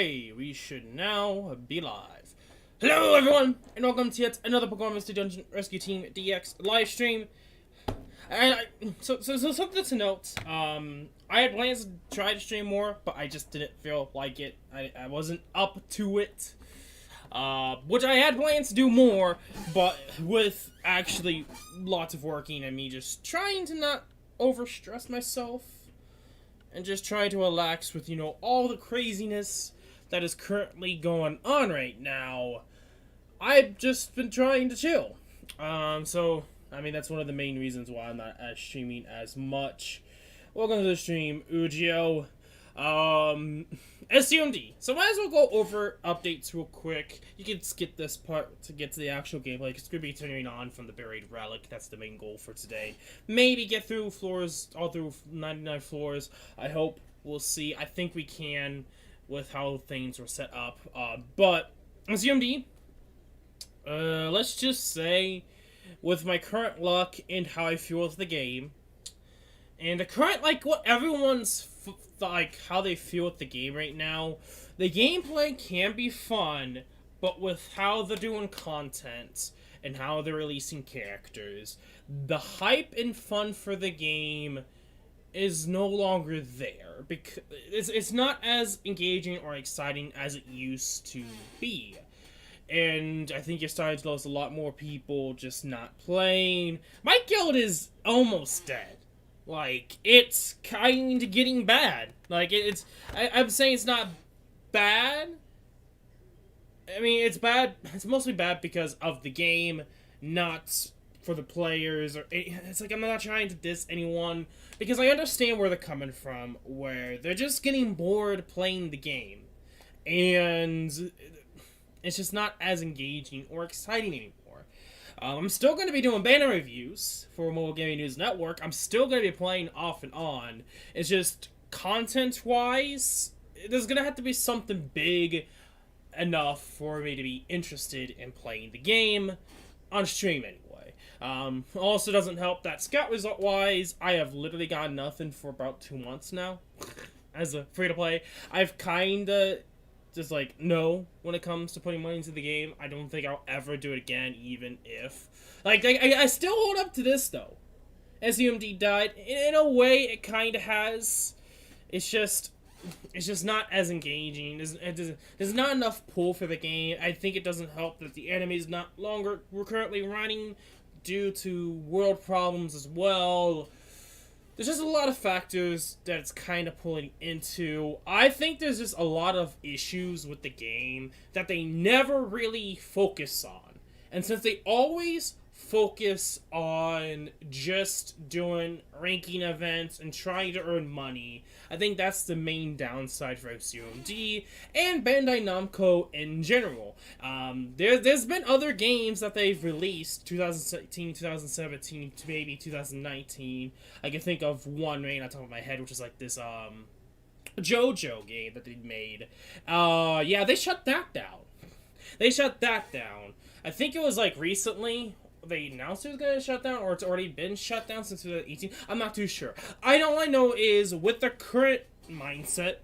Okay, we should now be live. Hello everyone, and welcome to yet another Pokemon Mystery Dungeon Rescue Team DX live stream. And so something to note, I had plans to try to stream more, but I just didn't feel like it. I wasn't up to it. Which I had plans to do more, but with actually lots of working and me just trying to not overstress myself. And just try to relax with, all the craziness that is currently going on right now. I've just been trying to chill. That's one of the main reasons why I'm not streaming as much. Welcome to the stream, Ujio. SAO MD. So might as well go over updates real quick. You can skip this part to get to the actual gameplay, because it's going to be turning on from the buried Relic. That's the main goal for today. Maybe get through floors, all through 99 floors. I hope. We'll see. I think we can with how things were set up. But, SAO MD, let's just say, with my current luck and how I feel with the game, and the current, what everyone's how they feel with the game right now, the gameplay can be fun, but with how they're doing content and how they're releasing characters, the hype and fun for the game is no longer there, because it's not as engaging or exciting as it used to be. And I think you're starting to lose a lot more people just not playing. My guild is almost dead. It's kind of getting bad. I'm saying it's not bad. I mean, it's bad. It's mostly bad because of the game, not for the players. It's like I'm not trying to diss anyone, because I understand where they're coming from, where they're just getting bored playing the game. And it's just not as engaging or exciting anymore. I'm still going to be doing banner reviews for Mobile Gaming News Network. I'm still going to be playing off and on. It's just, content-wise, there's going to have to be something big enough for me to be interested in playing the game on stream anyway. Also doesn't help that scout result-wise, I have literally got nothing for about 2 months now as a free-to-play. I've kinda just no when it comes to putting money into the game. I don't think I'll ever do it again, even if I still hold up to this though. SAO MD died in a way. It kind of has. It's just not as engaging. There's not enough pull for the game. I think it doesn't help that the anime is not longer currently running due to world problems as well. There's just a lot of factors that it's kind of pulling into. I think there's just a lot of issues with the game that they never really focus on. And since they always focus on just doing ranking events and trying to earn money, I think that's the main downside for SAO MD and Bandai Namco in general. There's been other games that they've released, 2016, 2017, to maybe 2019. I can think of one right on top of my head, which is this JoJo game that they made. Yeah, they shut that down. I think it was recently they announced it was going to shut down, or it's already been shut down since 2018. I'm not too sure. All I know is, with the current mindset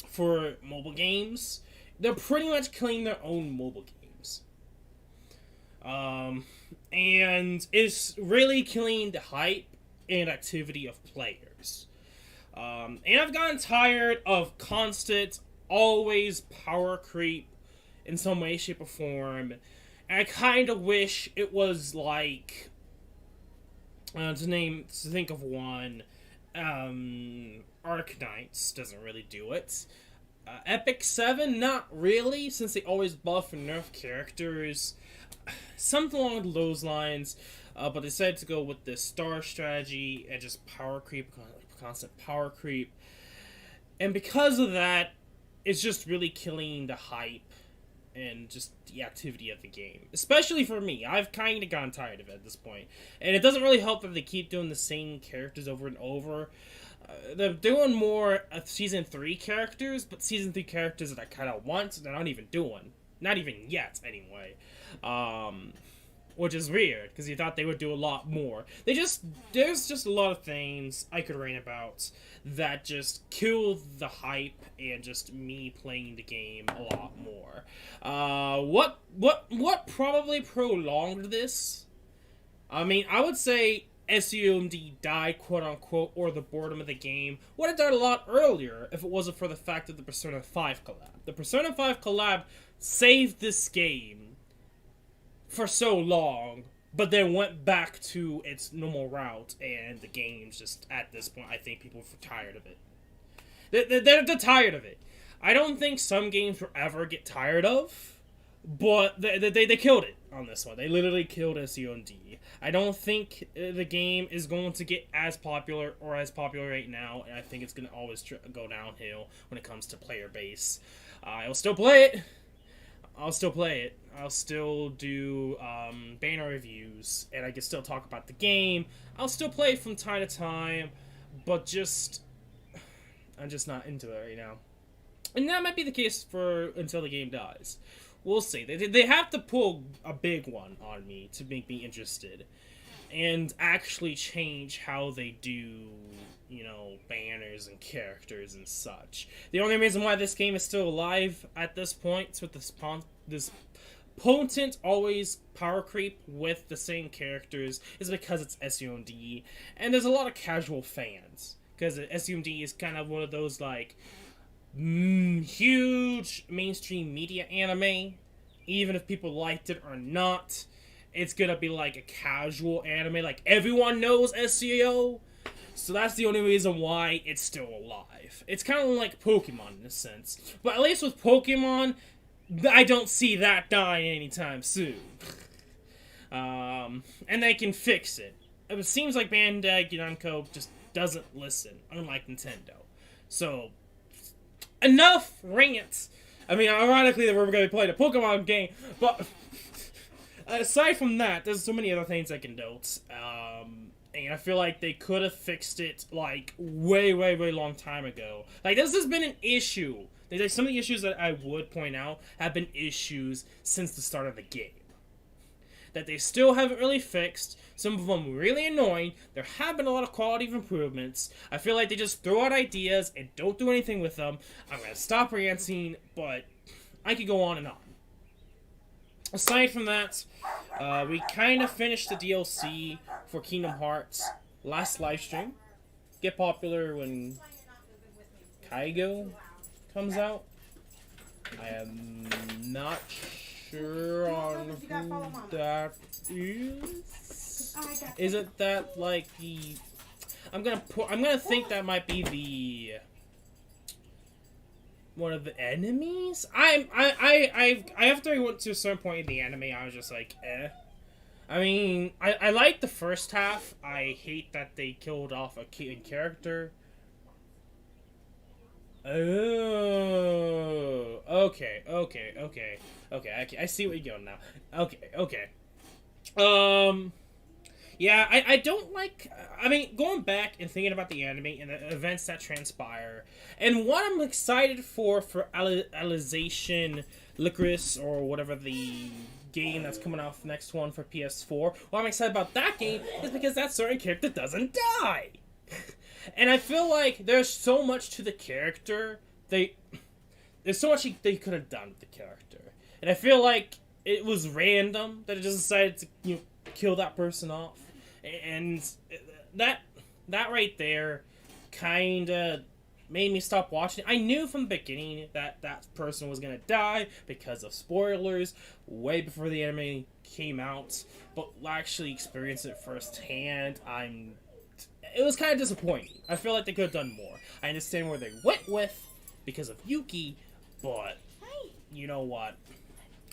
for mobile games, they're pretty much killing their own mobile games. And it's really killing the hype and activity of players. And I've gotten tired of constant, always power creep in some way, shape, or form. And I kind of wish it was to think of one, Arknights doesn't really do it. Epic 7, not really, since they always buff and nerf characters. Something along those lines, but they decided to go with the star strategy and just power creep, constant power creep. And because of that, it's just really killing the hype and just the activity of the game. Especially for me. I've kind of gotten tired of it at this point. And it doesn't really help that they keep doing the same characters over and over. They're doing more Season 3 characters, but Season 3 characters that I kind of want, they're not even doing. Not even yet, anyway. which is weird because you thought they would do a lot more. There's just a lot of things I could rant about that just kill the hype and just me playing the game a lot more. What probably prolonged this? I mean, I would say SAO MD died, quote unquote, or the boredom of the game would have died a lot earlier if it wasn't for the fact of the Persona 5 collab. The Persona 5 collab saved this game for so long, but then went back to its normal route, and the game's just, at this point, I think people are tired of it. They're tired of it. I don't think some games will ever get tired of, but they killed it on this one. They literally killed SAO MD. I don't think the game is going to get as popular right now, and I think it's going to always go downhill when it comes to player base. I'll still play it. I'll still do banner reviews, and I can still talk about the game. I'll still play it from time to time, but I'm just not into it right now. And that might be the case until the game dies. We'll see. They have to pull a big one on me to make me interested, and actually change how they do, banners and characters and such. The only reason why this game is still alive at this point, with this potent always power creep with the same characters, is because it's SAO MD, and there's a lot of casual fans, because SAO MD is kind of one of those, huge mainstream media anime. Even if people liked it or not, it's gonna be like a casual anime. Like, everyone knows SAO, so that's the only reason why it's still alive. It's kind of like Pokemon in a sense, but at least with Pokemon, I don't see that dying anytime soon. And they can fix it. It seems like Bandai Namco just doesn't listen, unlike Nintendo. So, enough rants. I mean, ironically, we're going to be playing a Pokemon game, but aside from that, there's so many other things I can note. And I feel like they could have fixed it, way long time ago. This has been an issue. Some of the issues that I would point out have been issues since the start of the game that they still haven't really fixed. Some of them were really annoying. There have been a lot of quality improvements. I feel like they just throw out ideas and don't do anything with them. I'm going to stop ranting, but I could go on and on. Aside from that, we kind of finished the DLC for Kingdom Hearts last livestream. Get popular when Kaigo comes out. I am not sure on who that is. Is it that the? I'm gonna think that might be the one of the enemies. After I went to a certain point in the anime, I was just like, eh. I mean, I like the first half. I hate that they killed off a key character. Oh, okay. I see where you're going now. Okay. Yeah, I don't like. I mean, going back and thinking about the anime and the events that transpire, and what I'm excited for Alicization Licorice, or whatever the game that's coming out next one for PS4. Why I'm excited about that game is because that certain character doesn't die. And I feel like there's so much to the character. There's so much they could have done with the character. And I feel like it was random that it just decided to kill that person off. And that right there kind of made me stop watching. I knew from the beginning that that person was going to die because of spoilers way before the anime came out. But actually experience it firsthand, it was kind of disappointing. I feel like they could have done more. I understand where they went with because of Yuki, but you know what?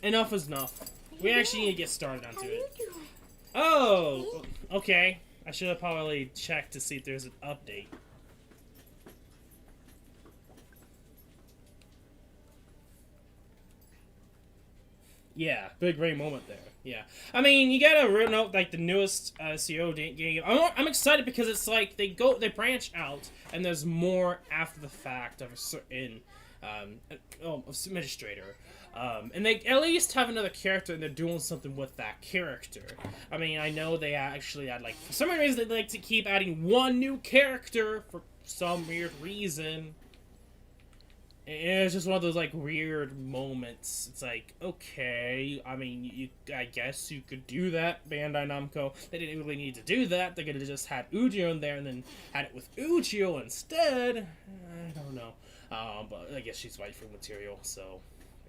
Enough is enough. We actually need to get started onto it. Oh, okay. I should have probably checked to see if there's an update. Yeah, big great moment there. Yeah, I mean, you gotta note the newest SAO game. I'm excited because it's like they branch out, and there's more after the fact of a certain administrator. And they at least have another character and they're doing something with that character. I mean, I know they actually had, like, for some reason they like to keep adding one new character for some weird reason. And it's just one of those, like, weird moments. It's like, okay, I mean, I guess you could do that, Bandai Namco. They didn't really need to do that. They could have just had Ujio in there and then had it with Ujio instead. I don't know. But I guess she's waifu material, so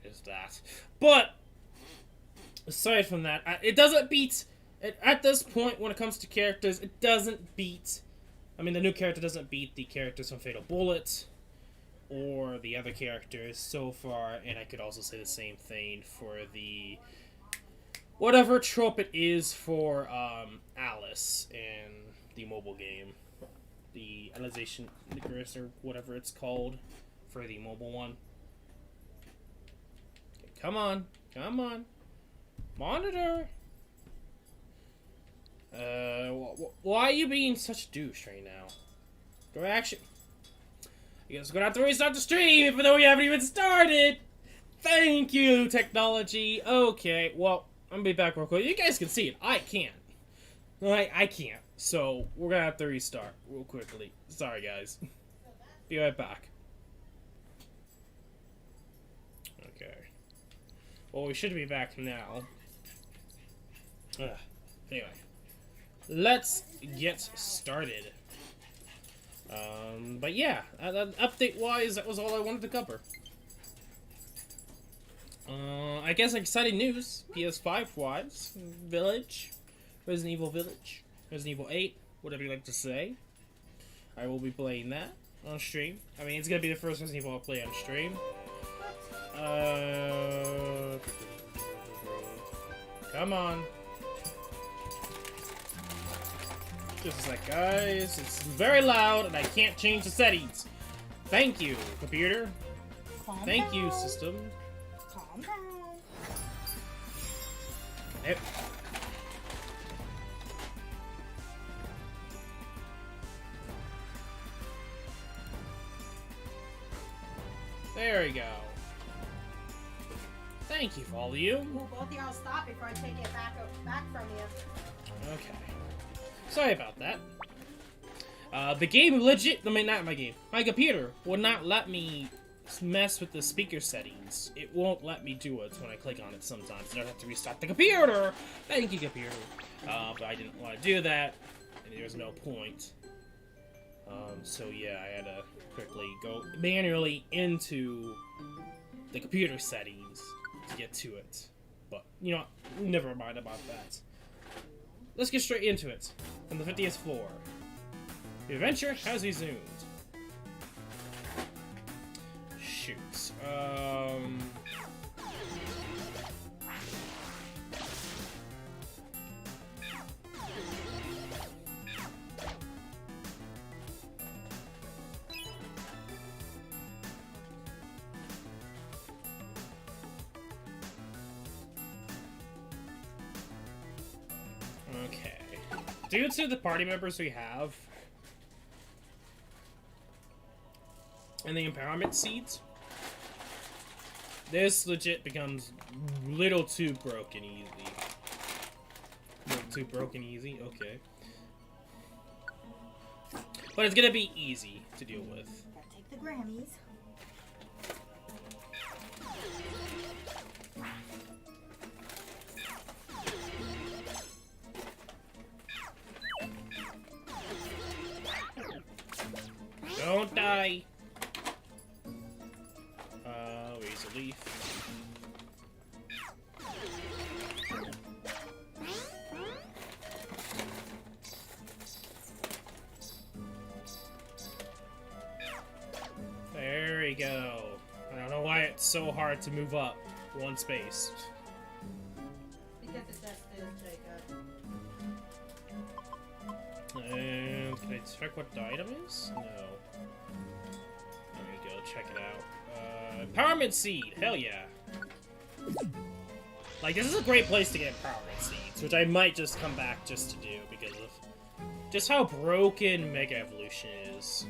there's that. But, aside from that, it doesn't beat... At this point, when it comes to characters, it doesn't beat... I mean, the new character doesn't beat the characters from Fatal Bullet or the other characters so far, and I could also say the same thing for the whatever trope it is for Alice in the mobile game, the Alicization Icarus or whatever it's called for the mobile one. Okay, come on, monitor. Why are you being such a douche right now? Go action. I guess we're gonna have to restart the stream, even though we haven't even started! Thank you, technology! Okay, well, I'm gonna be back real quick. You guys can see it. I can't. I can't. So, we're gonna have to restart real quickly. Sorry, guys. Be right back. Okay. Well, we should be back now. Anyway. Let's get started. But yeah, update-wise, that was all I wanted to cover. I guess exciting news, PS5-wise, Village, Resident Evil Village, Resident Evil 8, whatever you like to say. I will be playing that on stream. I mean, it's gonna be the first Resident Evil I'll play on stream. Come on. Just a sec, guys. It's very loud, and I can't change the settings. Thank you, computer. Thank you, system. Calm down. Yep. There we go. Thank you for all of you. Well, both of y'all stop before I take it back from you. Okay. Sorry about that. The game legit, I mean, not my game. My computer will not let me mess with the speaker settings. It won't let me do it when I click on it sometimes. I have to restart the computer. Thank you, computer. But I didn't want to do that, and there's no point. So yeah, I had to quickly go manually into the computer settings to get to it. But, you know, never mind about that. Let's get straight into it. From the 50th floor. The adventure has resumed. Shoot. Okay. Due to the party members we have and the empowerment seeds, this legit becomes little too broken easy. Little too broken easy, okay. But it's gonna be easy to deal with. Gotta take the Grammys. Don't die! Raise a leaf. There we go. I don't know why it's so hard to move up one space. Because it just is, Jacob. And can I check what the item is? No. There we go, check it out. Empowerment Seed! Hell yeah! Like, this is a great place to get Empowerment Seeds, which I might just come back just to do because of just how broken Mega Evolution is.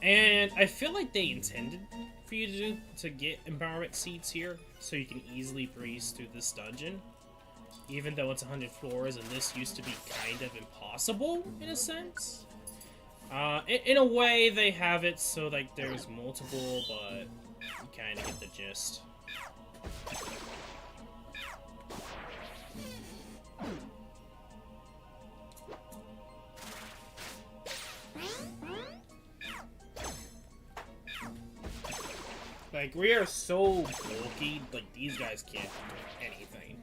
And I feel like they intended for you to get empowerment seeds here, so you can easily breeze through this dungeon. Even though it's 100 floors, and this used to be kind of impossible, in a sense. In a way, they have it so, like, there's multiple, but you kind of get the gist. Like, we are so bulky, like, these guys can't do anything.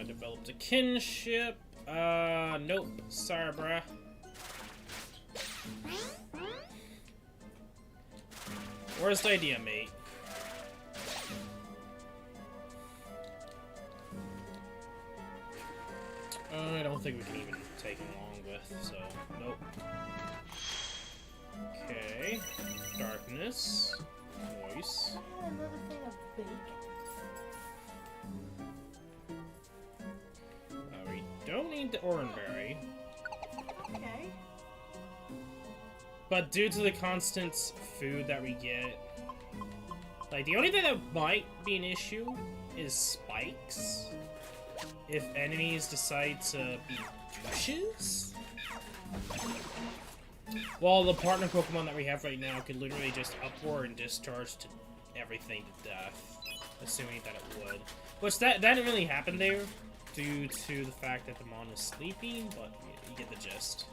Developed a kinship. Nope. Sorry, bruh. Worst idea, mate. I don't think we can even take him along with, so nope. Okay. Darkness. Voice. Another thing of bacon. We don't need the Oranberry. Okay. But due to the constant food that we get, like, the only thing that might be an issue is spikes. If enemies decide to be douches. Well, the partner Pokemon that we have right now could literally just upward and discharge to everything to death. Assuming that it would. Which, that didn't really happen there, due to the fact that the Mon is sleeping, but you get the gist.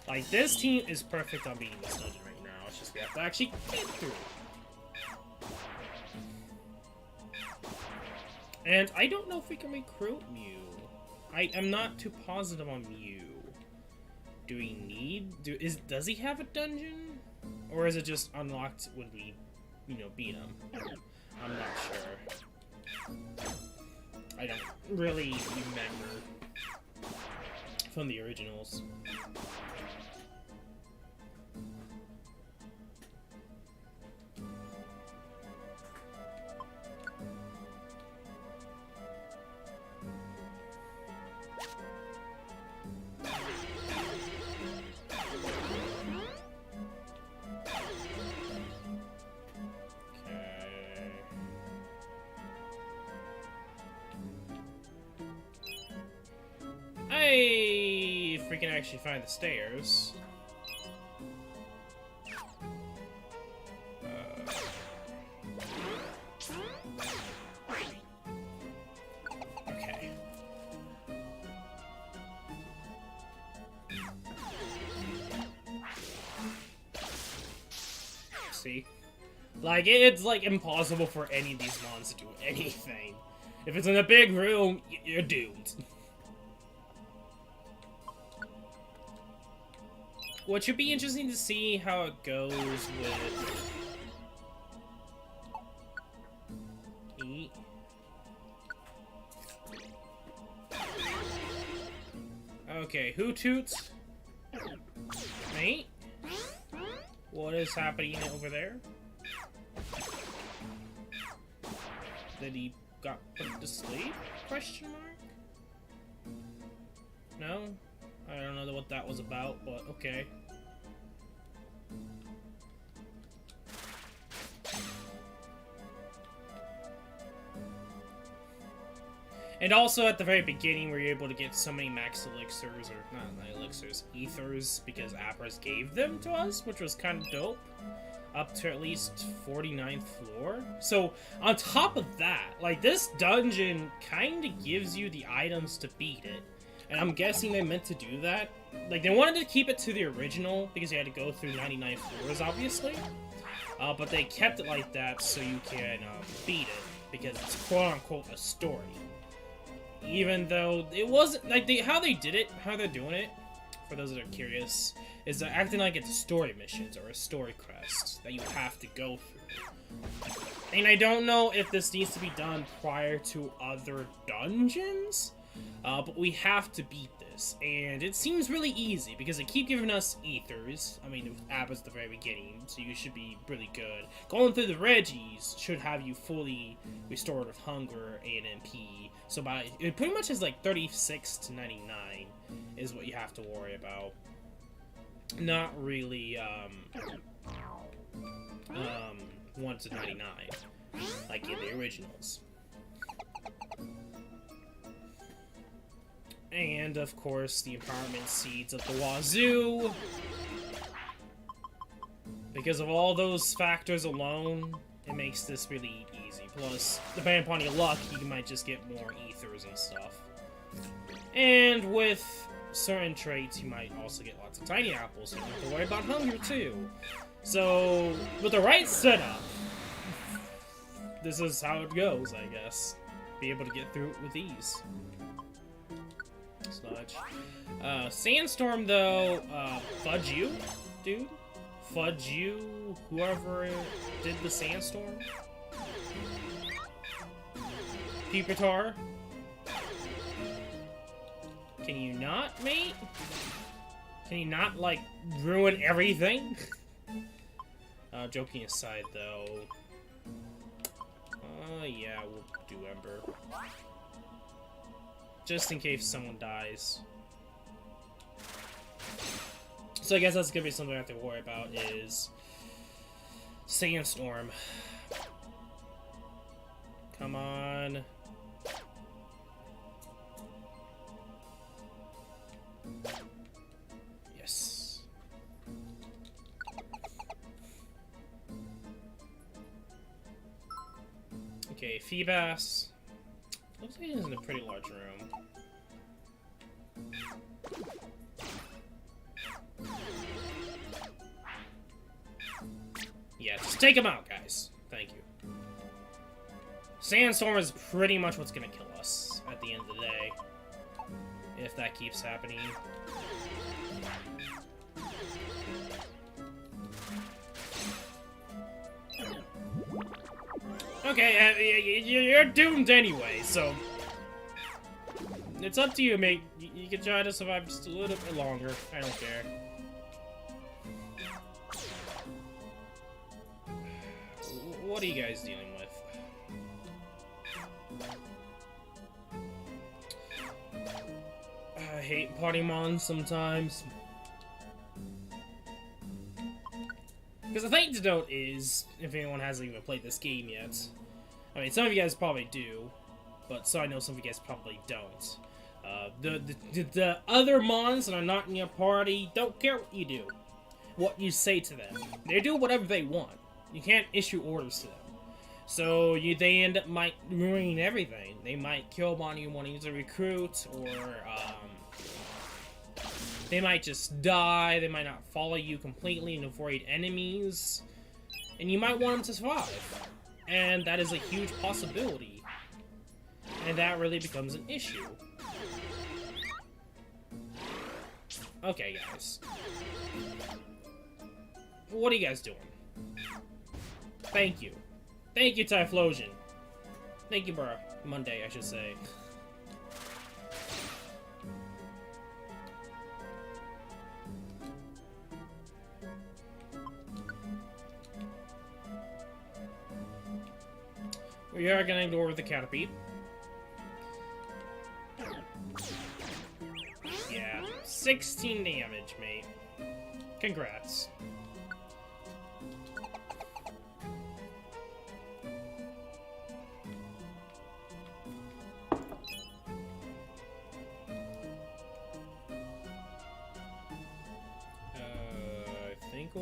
Like, this team is perfect on beating this dungeon right now. It's just we have to actually get through it. And I don't know if we can recruit Mew. I am not too positive on Mew. Do we need... Does he have a dungeon? Or is it just unlocked when we, beat him? I'm not sure. I don't really remember from the originals. If we can actually find the stairs. Okay. See? Like, it's like impossible for any of these mons to do anything. If it's in a big room, you're doomed. What should be interesting to see how it goes with... Eat. Okay, who toots? Mate? What is happening over there? Did he got put to sleep? Question mark? No? I don't know what that was about, but okay. And also at the very beginning, we were able to get so many max elixirs, or not elixirs, ethers, because Appers gave them to us, which was kind of dope. Up to at least 49th floor. So, on top of that, like, this dungeon kind of gives you the items to beat it. And I'm guessing they meant to do that. Like, they wanted to keep it to the original, because you had to go through 99 floors, obviously. But they kept it like that so you can beat it, because it's quote-unquote a story. Even though it wasn't, like, how they did it, how they're doing it, for those that are curious, is they're acting like it's story missions, or a story quest, that you have to go through. And I don't know if this needs to be done prior to other dungeons, but we have to beat this, and it seems really easy, because they keep giving us ethers. I mean, it happens at the very beginning, so you should be really good. Going through the Reggies should have you fully restored of hunger and MP, so it pretty much is like 36 to 99, is what you have to worry about. Not really 1 to 99, like in the originals. And of course, the empowerment seeds of the wazoo. Because of all those factors alone, it makes this really easy. Plus, depending upon your luck, you might just get more ethers and stuff. And with certain traits, you might also get lots of tiny apples, so you don't have to worry about hunger too. So, with the right setup, this is how it goes, I guess. Be able to get through it with ease. Sludge. Sandstorm, though, fudge you, dude. Fudge you, whoever did the Sandstorm. Peepertar. Can you not, mate? Can you not, like, ruin everything? Joking aside, though. Yeah, we'll do Ember. Just in case someone dies. So I guess that's gonna be something I have to worry about, is Sandstorm. Come on. Yes. Okay, Feebas. Looks like he's in a pretty large room. Yeah, just take him out, guys. Thank you. Sandstorm is pretty much what's gonna kill us at the end of the day. If that keeps happening. Okay, you're doomed anyway, so... It's up to you, mate. You can try to survive just a little bit longer. I don't care. What are you guys dealing with? I hate party mons sometimes. Because the thing to note is, if anyone hasn't even played this game yet, I mean, some of you guys probably do, but so I know some of you guys probably don't. The other mons that are not in your party don't care what you do, what you say to them. They do whatever they want. You can't issue orders to them. So they end up ruining everything. They might kill on you wanting to recruit, or they might just die. They might not follow you completely and avoid enemies, and you might want them to survive. And that is a huge possibility, and that really becomes an issue. Okay, guys. What are you guys doing? Thank you. Thank you, Typhlosion. Thank you, bro. Monday, I should say. We are gonna go over the Caterpie. Yeah, 16 damage, mate. Congrats.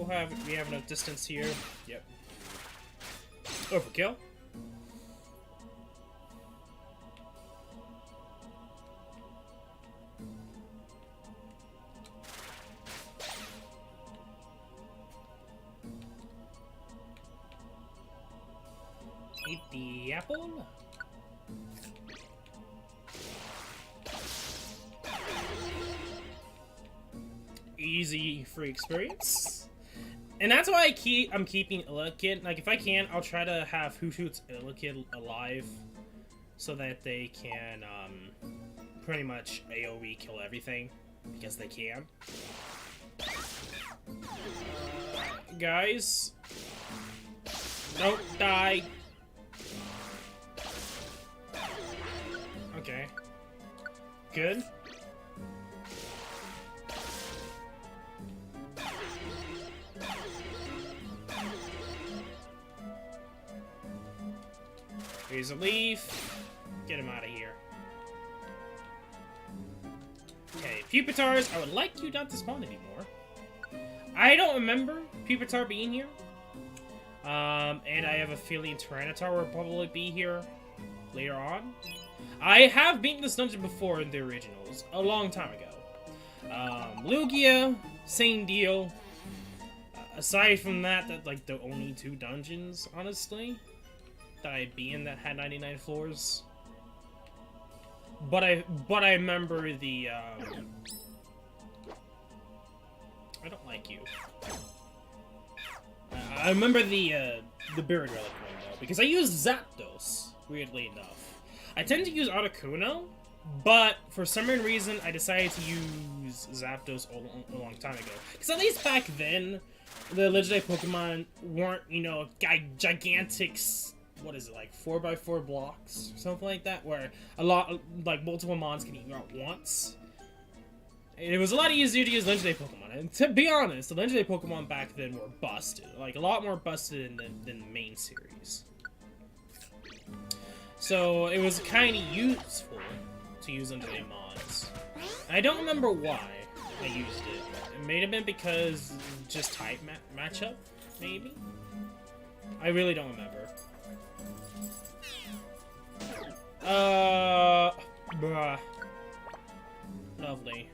I think we have enough distance here. Yep. Overkill. Eat the apple. Easy free experience. And that's why I'm keeping Illakid. Like, if I can, I'll try to have Hoothoot's Illakid alive so that they can pretty much AoE kill everything, because they can. Guys, don't die. Okay. Good. Here's a leaf. Get him out of here. Okay, Pupitars, I would like you not to spawn anymore. I don't remember Pupitar being here. And I have a feeling Tyranitar will probably be here later on. I have beaten this dungeon before in the originals, a long time ago. Lugia, same deal. Aside from that, that's like the only 2 dungeons, honestly, that I beat in that had 99 floors. But I remember the, I don't like you. I remember the Buried Relic one, though, because I used Zapdos, weirdly enough. I tend to use Articuno, but for some reason, I decided to use Zapdos a long time ago. Because at least back then, the legendary Pokemon weren't, you know, gigantic, what is it, like 4x4 blocks, or something like that, where a lot, like, multiple mons can eat you out once. It was a lot easier to use legendary Pokemon, and to be honest, the legendary Pokemon back then were busted. Like, a lot more busted than the main series. So, it was kind of useful to use legendary mods. I don't remember why I used it. It may have been because just type matchup, maybe? I really don't remember. Bruh. Lovely.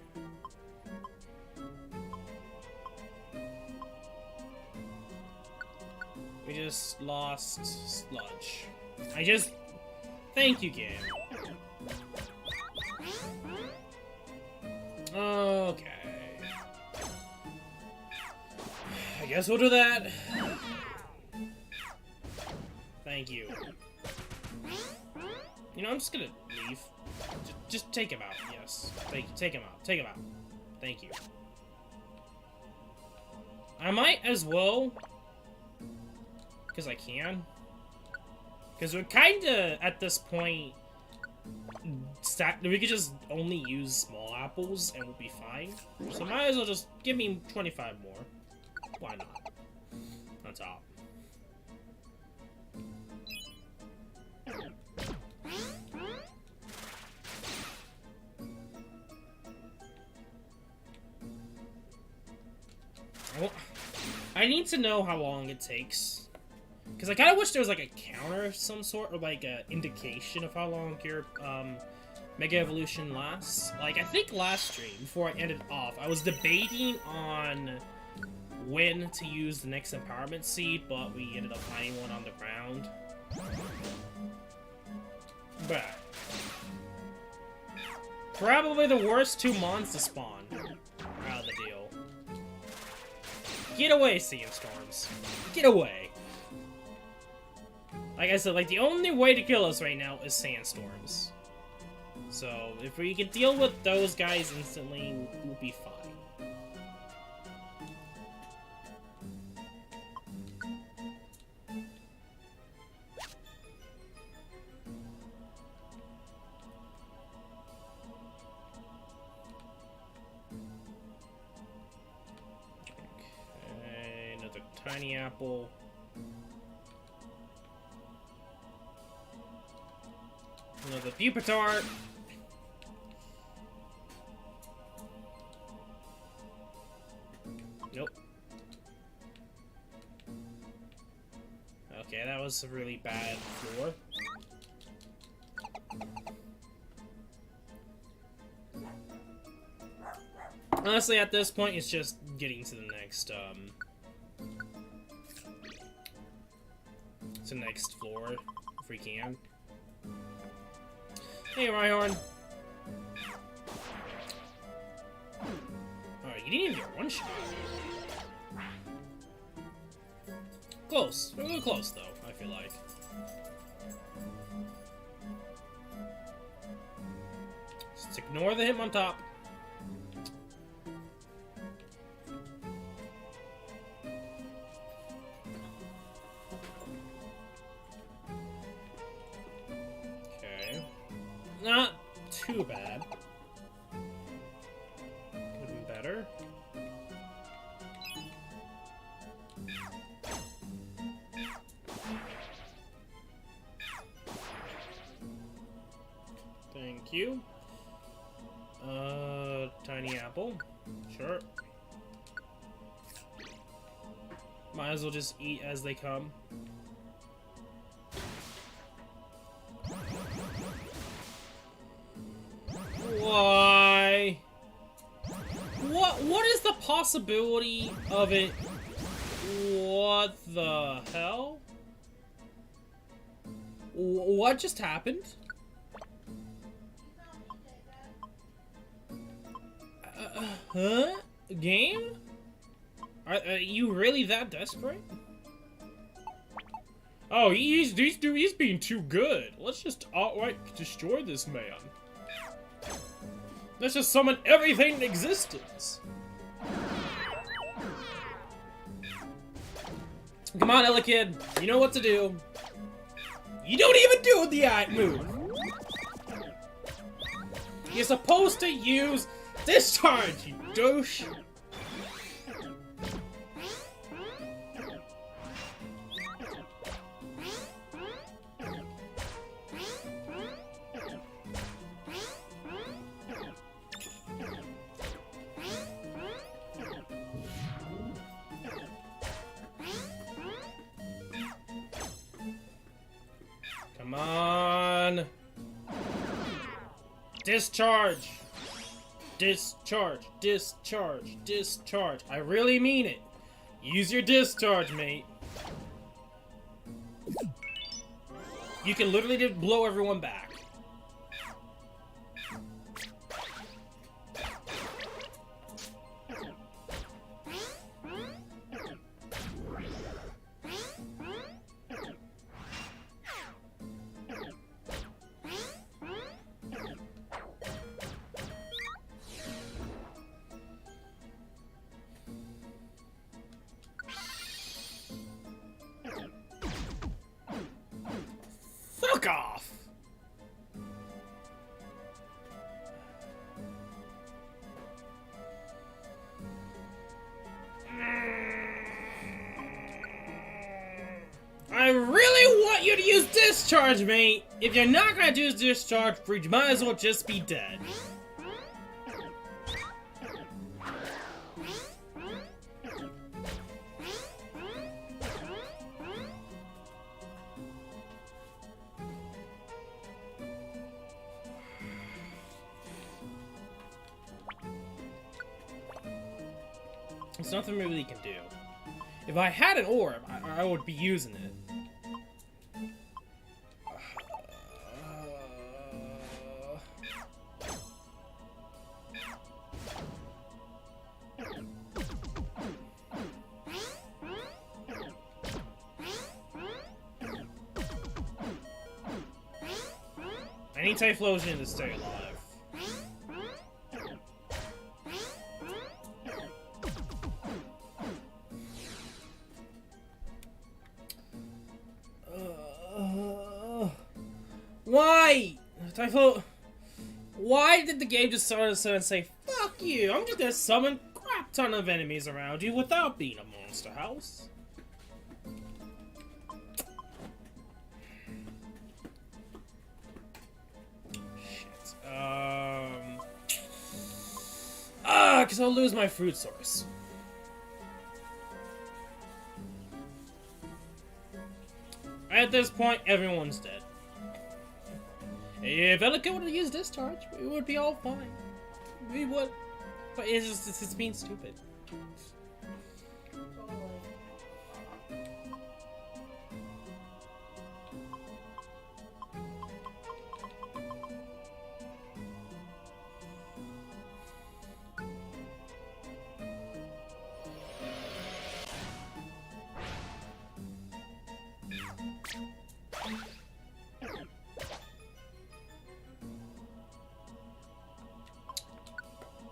We just lost Sludge. Thank you, game. Okay. I guess we'll do that. Thank you. You know, I'm just gonna leave. Just take him out, yes. Take him out. Take him out. Thank you. I might as well, because I can. Because we're kinda, at this point, we could just only use small apples and we'll be fine. So might as well just give me 25 more. Why not? On top. I need to know how long it takes. Because I kind of wish there was like a counter of some sort, or like an indication of how long your Mega Evolution lasts. Like, I think last stream, before I ended off, I was debating on when to use the next Empowerment Seed, but we ended up finding one on the ground. But probably the worst 2 mons to spawn out of the deal. Get away, Sandstorms. Get away. Like I said, like, the only way to kill us right now is Sandstorms. So, if we can deal with those guys instantly, we'll be fine. Okay, another tiny apple. Another Pupitar. Nope. Okay, that was a really bad floor. Honestly, at this point, it's just getting to the next, floor, if we can. Hey, Rhyhorn. Alright, you didn't even get one shot. Close. We're a little close, though, I feel like. Just ignore the hit on top. Not too bad. Could have been better. Thank you. Tiny apple. Sure. Might as well just eat as they come. Why? What is the possibility of it? What the hell? What just happened? Huh? Game? Are you really that desperate? Oh, he's being too good. Let's just outright destroy this man. Let's just summon everything in existence. Come on, Ella Kid. You know what to do. You don't even do the eye move. You're supposed to use discharge, you douche. Come on. Discharge. Discharge. Discharge. Discharge. I really mean it. Use your discharge, mate. You can literally just blow everyone back. Fuck off! I really want you to use discharge, mate! If you're not gonna use discharge, you might as well just be dead. There's nothing we really can do. If I had an orb, I would be using it. I need Typhlosion to stay alive. Why? Why did the game just start and say, fuck you, I'm just gonna summon a crap ton of enemies around you without being a monster house? Shit. Because I'll lose my food source. At this point, everyone's dead. If Elika would have used discharge, we would be all fine. We would. But it's being stupid.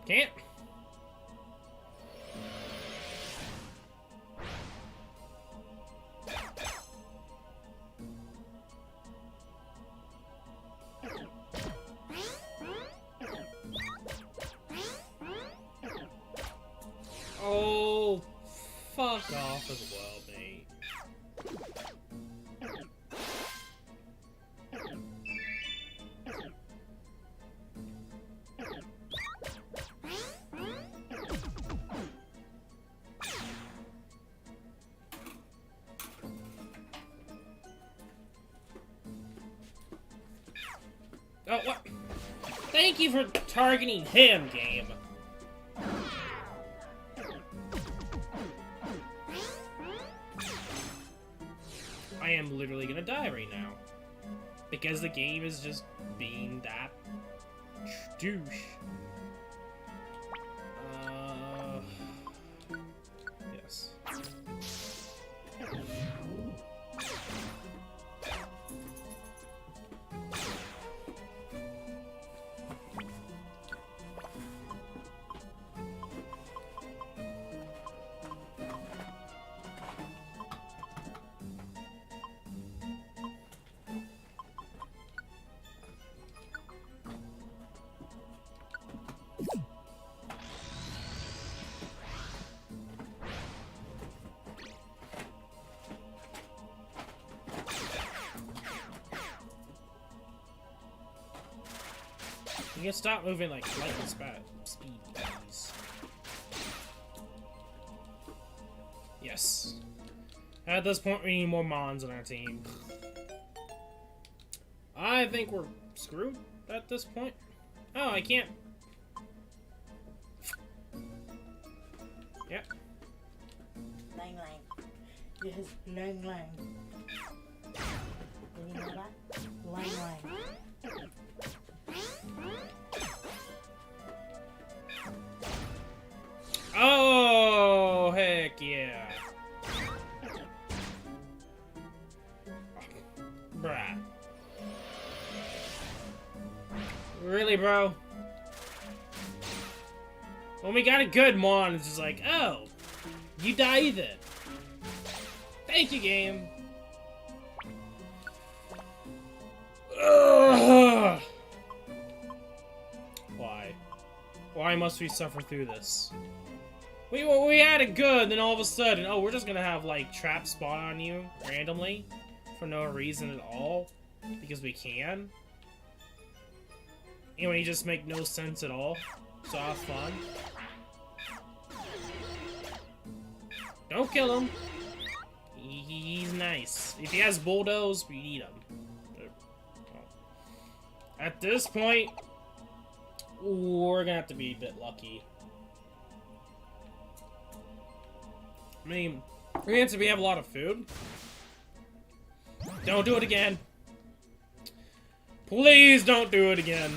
Can't. Oh, fuck off as well, mate. Oh, what? Thank you for targeting him, game. I am literally gonna die right now. Because the game is just being that douche. Yes. You can stop moving like lightning speed, please. Yes. At this point, we need more Mons on our team. I think we're screwed at this point. Oh, I can't. Yep. Lang lang. Yes, lang lang. Did you know that? Lang lang. Oh, heck yeah. Bruh. Really, bro? When we got a good Mon, it's just like, oh, you die then. Thank you, game. Ugh. Why? Why must we suffer through this? We had it good, then all of a sudden, oh, we're just gonna have, like, trap spawn on you, randomly, for no reason at all, because we can. And when you just make no sense at all, so have fun. Don't kill him. He's nice. If he has bulldoze, we need him. At this point, we're gonna have to be a bit lucky. I mean, granted, we have a lot of food. Don't do it again. Please don't do it again.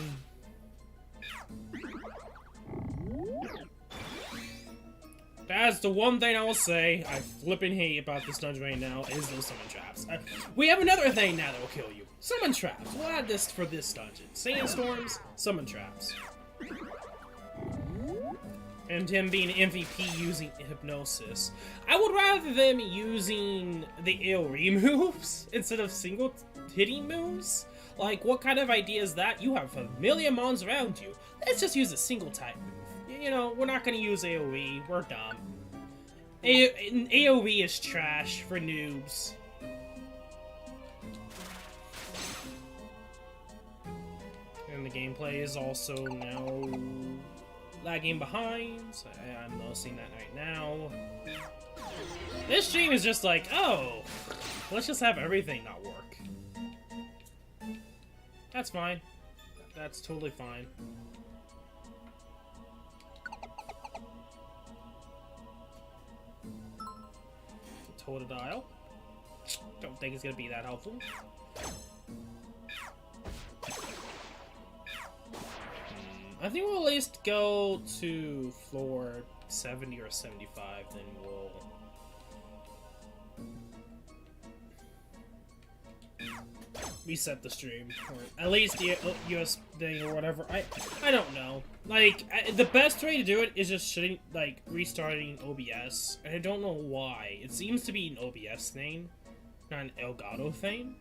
That's the one thing I will say I flippin' hate about this dungeon right now is those summon traps. We have another thing now that will kill you. Summon traps. We'll add this for this dungeon. Sandstorms, summon traps. And him being MVP using hypnosis. I would rather them using the AoE moves instead of single hitting moves. Like, what kind of idea is that? You have a million mons around you. Let's just use a single type move. You know, we're not gonna use AoE. We're dumb. AoE is trash for noobs. And the gameplay is also now lagging behind. So I'm noticing that right now. This stream is just like, oh, let's just have everything not work. That's fine. That's totally fine. Totodile. Don't think it's gonna be that helpful. I think we'll at least go to floor 70 or 75, then we'll... reset the stream. Or at least the US thing or whatever. I don't know. Like, the best way to do it is just restarting OBS. And I don't know why. It seems to be an OBS thing, not an Elgato thing.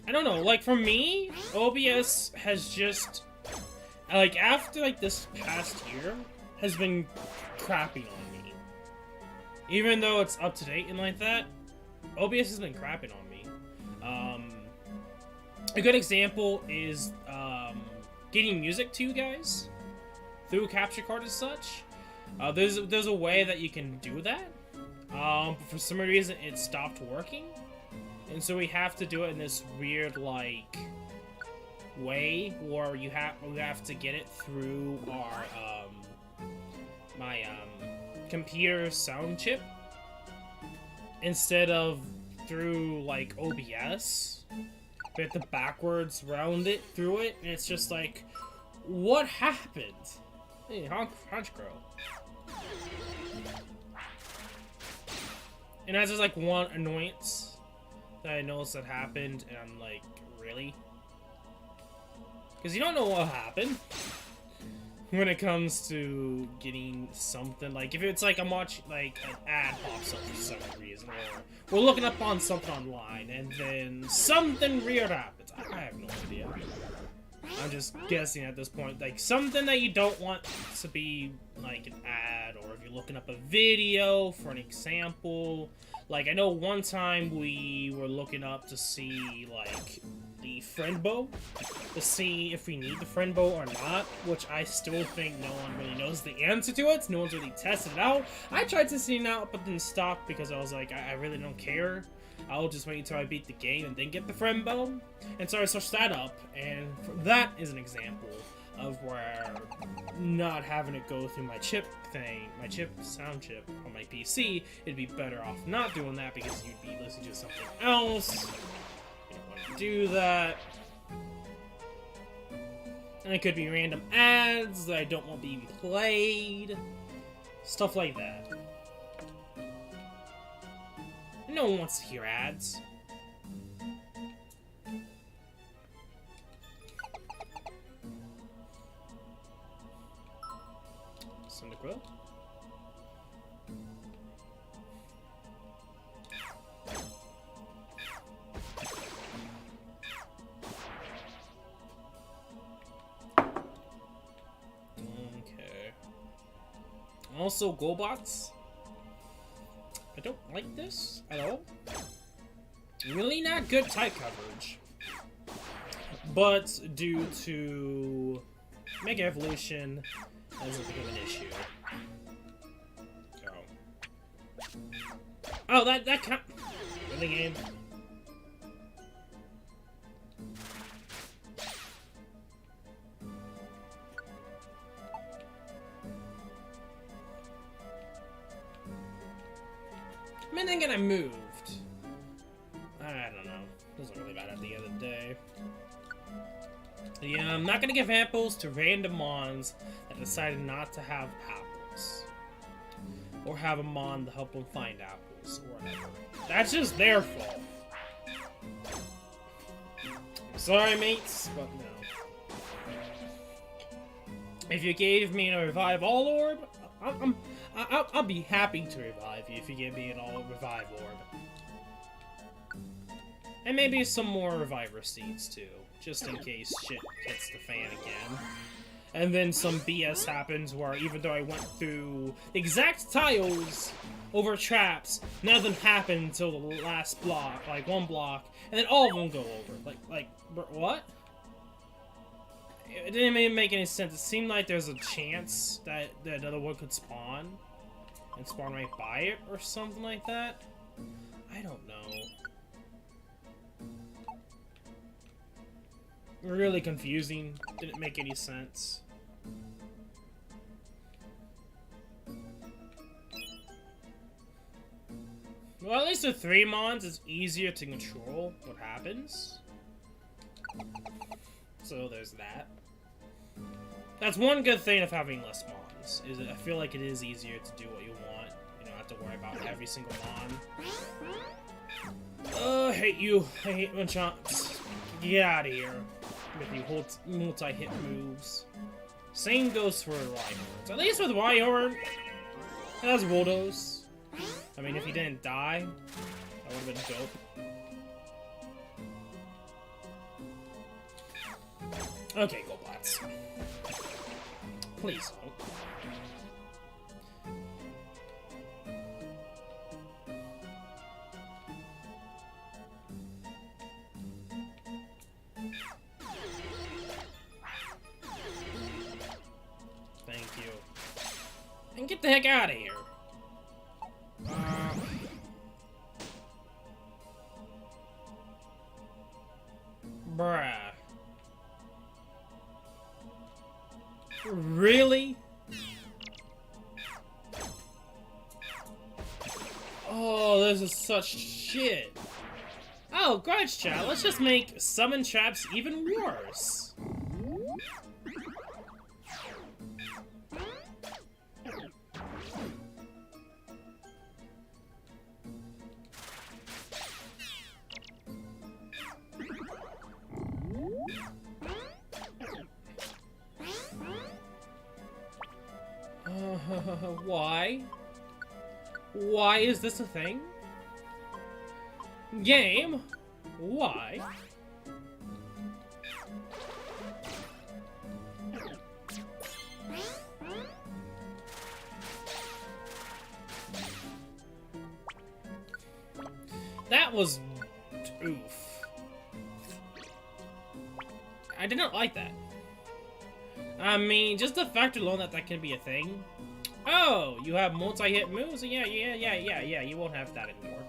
I don't know, like, for me, OBS has just, like, after, like, this past year, has been crapping on me. Even though it's up to date and like that, OBS has been crapping on me. A good example is, getting music to you guys through capture card and such. There's a way that you can do that, but for some reason it stopped working. And so we have to do it in this weird, like, way where we have to get it through our, my computer sound chip instead of through, like, OBS. We have to backwards round it through it, and it's just like, what happened? Hey, Hunch Girl. And that's just like one annoyance that I noticed that happened, and I'm like, really? Because you don't know what happened when it comes to getting something. Like, if it's like I'm watching, like, an ad pops up for some reason, or we're looking up on something online, and then something weird happens. I have no idea. I'm just guessing at this point. Like, something that you don't want to be, like, an ad, or if you're looking up a video for an example. Like, I know one time we were looking up to see, like, the friend bow, to see if we need the friend bow or not, which I still think no one really knows the answer to it. No one's really tested it out. I tried testing it out, but then stopped because I was like, I really don't care. I'll just wait until I beat the game and then get the friend bow. And so I searched that up, and that is an example of where not having it go through my chip thing, my sound chip on my PC, it'd be better off not doing that because you'd be listening to something else. You don't want to do that. And it could be random ads that I don't want being played. Stuff like that. No one wants to hear ads. Cyndaquil? Okay. Also, GoBots. I don't like this at all. Really not good type coverage. But due to Mega Evolution, hasn't become an issue. Oh, that count in the game. I mean, then I moved. I don't know. Doesn't really matter at the end of the day. Yeah, I'm not gonna give apples to random mons that decided not to have apples. Or have a mon to help them find apples, or whatever. That's just their fault. I'm sorry, mates, but no. If you gave me a Revive All Orb, I'll be happy to revive you if you give me an all revive orb. And maybe some more reviver seeds too, just in case shit hits the fan again. And then some BS happens where even though I went through exact tiles over traps, nothing happened until the last block, like one block, and then all of them go over. Like, what? It didn't even make any sense. It seemed like there's a chance that another one could spawn. And spawn right by it, or something like that? I don't know. Really confusing. Didn't make any sense. Well, at least with 3 mons, it's easier to control what happens. So there's that. That's one good thing of having less mons, is that I feel like it is easier to do what you want. You don't have to worry about every single mon. I hate you. I hate Enchants. Get out of here with your multi-hit moves. Same goes for Rhyhorn. At least with Rhyhorn, it has Bulldoze. I mean, if he didn't die, that would have been dope. Okay, GoBots. Please don't. Thank you. And get the heck out of here. Bruh. Really? Oh, this is such shit. Oh, grudge chat, let's just make summon traps even worse. Why? Why is this a thing? Game? Why? That was... oof. I did not like that. I mean, just the fact alone that that can be a thing. Oh, you have multi-hit moves? Yeah, you won't have that anymore.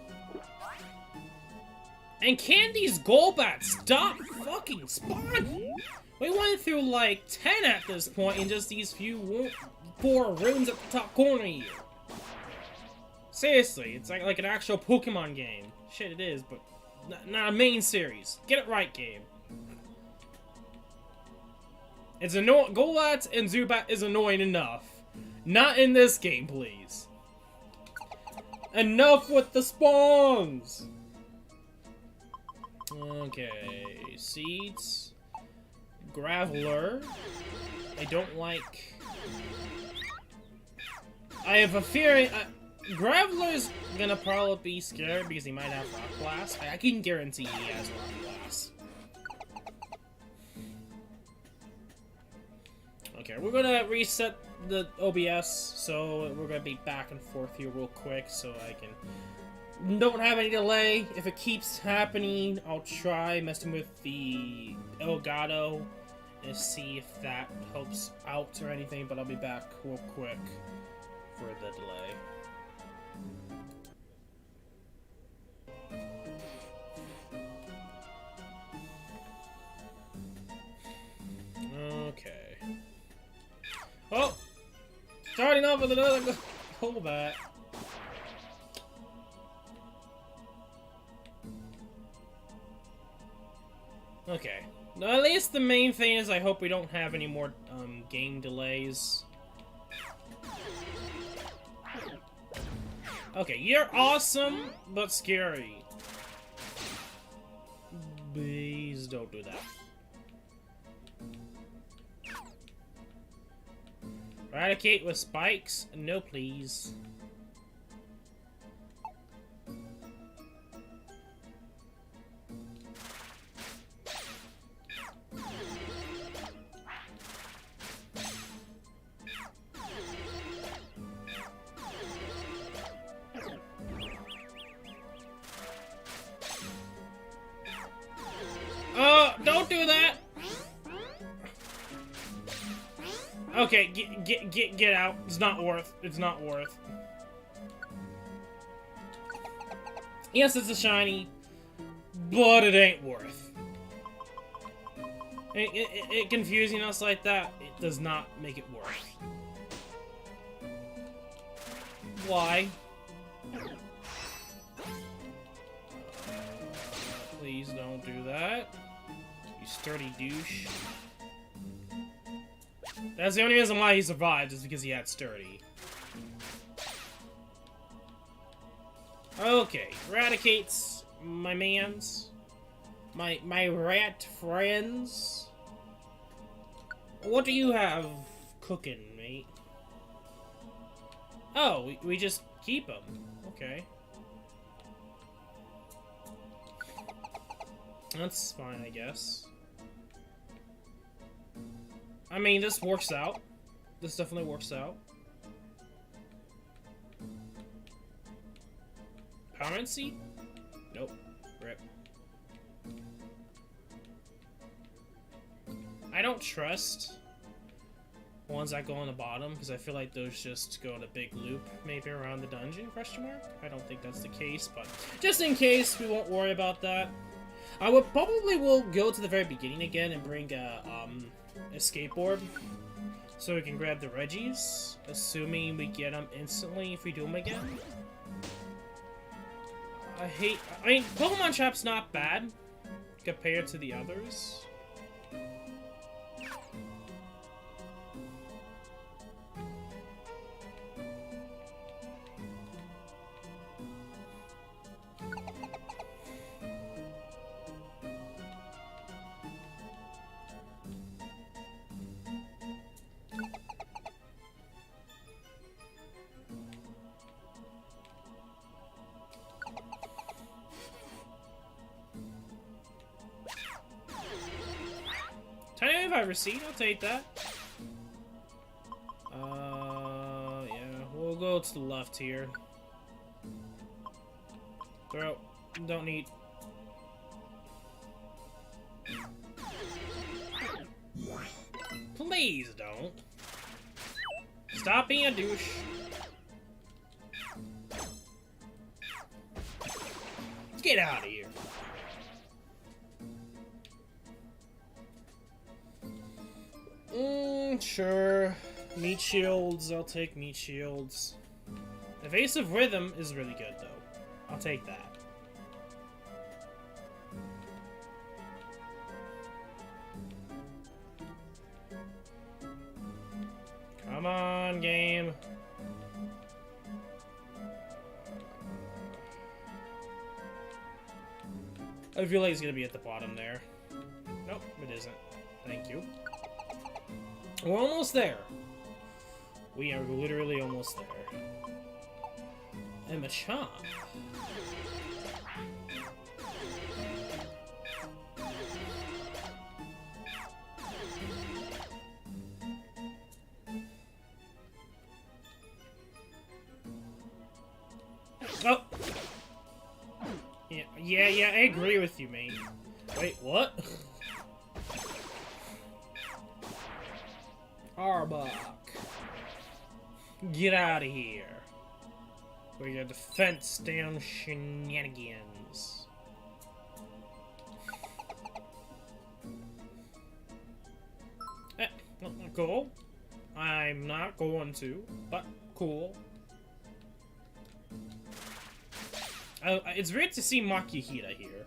And can these Golbats stop fucking spawning? We went through like 10 at this point in just these few 4 rooms at the top corner here. Seriously, it's like an actual Pokemon game. Shit, it is, but not a main series. Get it right, game. It's annoying. Golbats and Zubat is annoying enough. Not in this game, please. Enough with the spawns! Okay, seeds. Graveler. I don't like... I have a feeling... Graveler's gonna probably be scared because he might have Rock Blast. I can guarantee he has Rock Blast. Okay, we're gonna reset the OBS, so we're gonna be back and forth here real quick so I can... Don't have any delay. If it keeps happening, I'll try messing with the Elgato and see if that helps out or anything, but I'll be back real quick for the delay. Okay. Oh! Starting off with another Golbat. Okay. Now, at least the main thing is I hope we don't have any more game delays. Okay, you're awesome, but scary. Please don't do that. Eradicate with spikes? No, please. Don't do that! Okay, get out. It's not worth. It's not worth. Yes, it's a shiny, but it ain't worth. It confusing us like that, it does not make it worth. Why? Please don't do that. You sturdy douche. That's the only reason why he survived, is because he had sturdy. Okay, eradicates my mans. My rat friends. What do you have cooking, mate? Oh, we just keep them. Okay. That's fine, I guess. I mean, this works out. This definitely works out. Currency? Nope. Rip. I don't trust ones that go on the bottom, because I feel like those just go in a big loop, maybe around the dungeon, question mark? I don't think that's the case, but just in case, we won't worry about that. I would probably will go to the very beginning again and bring a skateboard so we can grab the Reggies, assuming we get them instantly if we do them again. I mean, Pokemon Trap's not bad compared to the others. $25 receipt, I'll take that. Yeah, we'll go to the left here. Throw, don't need. Please don't. Stop being a douche. Get out of here. Sure. Meat shields, I'll take meat shields. Evasive Rhythm is really good, though. I'll take that. Come on, game. I feel like it's gonna be at the bottom there. Nope, it isn't. Thank you. We're almost there. We are literally almost there. And Machamp. Oh! Yeah, I agree with you, mate. Wait, what? Arbok. Get out of here. For your defense down shenanigans. Cool. I'm not going to, but cool. It's weird to see Makuhita here.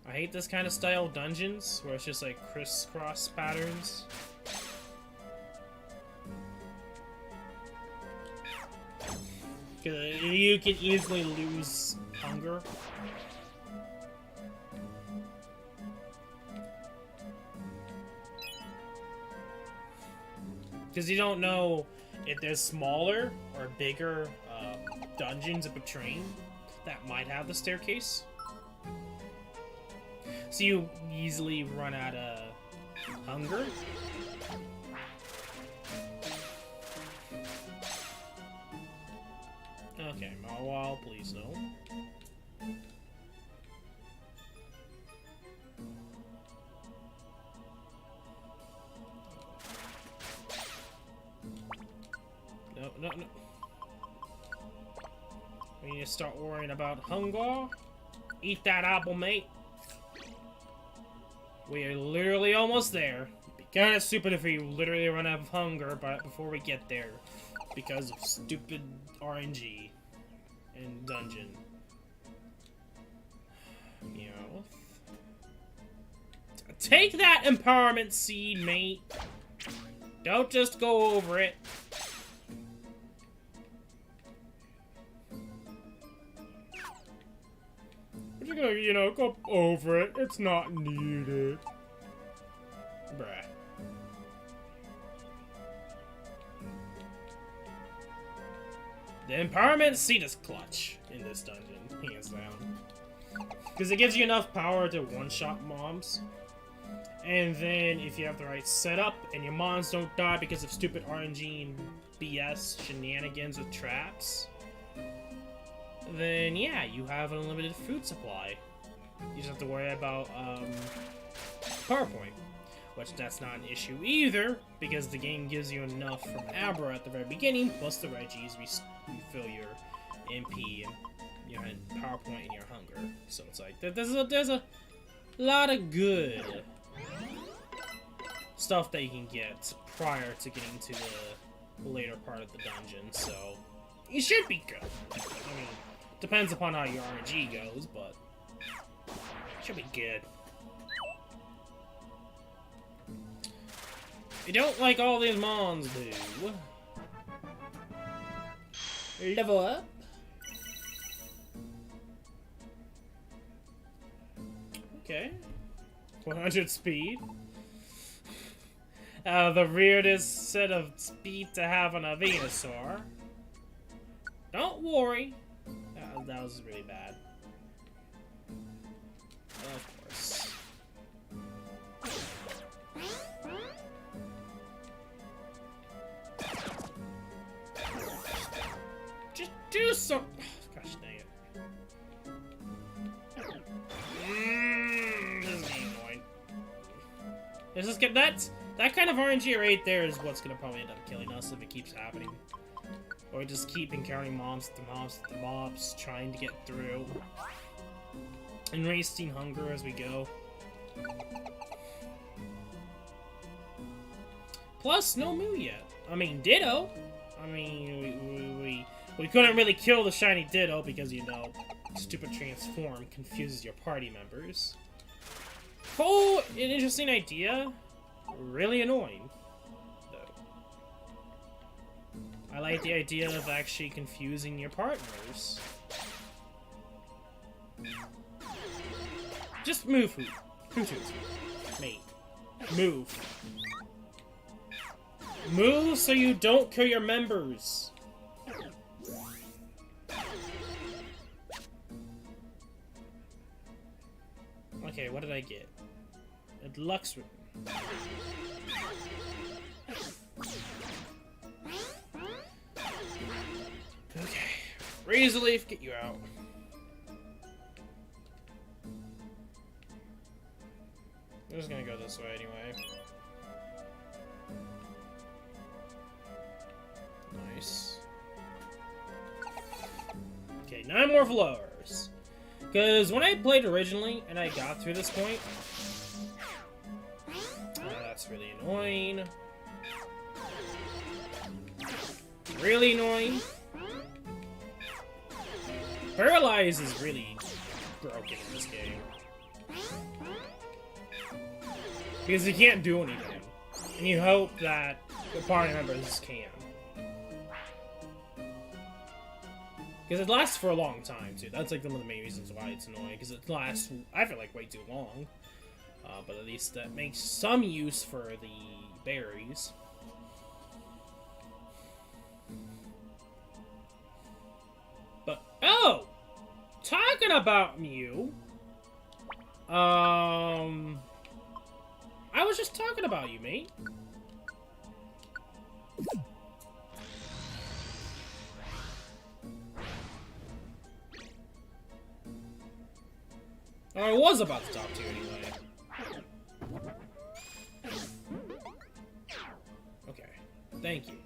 I hate this kind of style of dungeons, where it's just like crisscross patterns. You can easily lose hunger. Because you don't know if there's smaller or bigger dungeons in between that might have the staircase. So you easily run out of hunger. Okay, Mawile, please no. No. We need to start worrying about hunger. Eat that apple, mate. We are literally almost there. It'd be kind of stupid if we literally run out of hunger before we get there. Because of stupid RNG and dungeon. You know. Take that empowerment seed, mate. Don't just go over it. You're gonna, you know, go over it. It's not needed. Bruh. The empowerment seed is clutch in this dungeon, hands down. Because it gives you enough power to one-shot mobs. And then, if you have the right setup, and your mons don't die because of stupid RNG and BS shenanigans with traps, then yeah, you have an unlimited food supply. You just have to worry about PowerPoint. Which that's not an issue either, because the game gives you enough from Abra at the very beginning, plus the Reggies refill your MP and your power point and your hunger. So it's like there's a lot of good stuff that you can get prior to getting to the later part of the dungeon. So it should be good. I mean, depends upon how your RNG goes, but it should be good. You don't like all these mons, boo. Level up. Okay. 100 speed. The weirdest set of speed to have on a Venusaur. Don't worry. That was really bad. Of course. Just do some. Gosh dang it. This is annoying. Let's just get that. That kind of RNG right there is what's gonna probably end up killing us if it keeps happening. Or just keep encountering mobs, trying to get through. And wasting hunger as we go. Plus, no Moo yet. I mean, Ditto. I mean, we couldn't really kill the shiny Ditto because, you know, stupid transform confuses your party members. Oh, an interesting idea. Really annoying, though. I like the idea of actually confusing your partners. Just move, Hoot. Mate. Move. Move so you don't kill your members. Okay, what did I get? A deluxe room. Okay. Razor Leaf, get you out. I'm just gonna go this way anyway. Nice. Okay, 9 more floors. Because when I played originally and I got through this point, that's really annoying. Really annoying. Paralyze is really broken in this game. Because you can't do anything. And you hope that the party members can. Because it lasts for a long time, too. That's like one of the main reasons why it's annoying. Because it lasts, I feel like, way too long. But at least that makes some use for the berries. But, oh! Talking about Mew. I was just talking about you, mate. Or I was about to talk to you anyway. Okay. Thank you.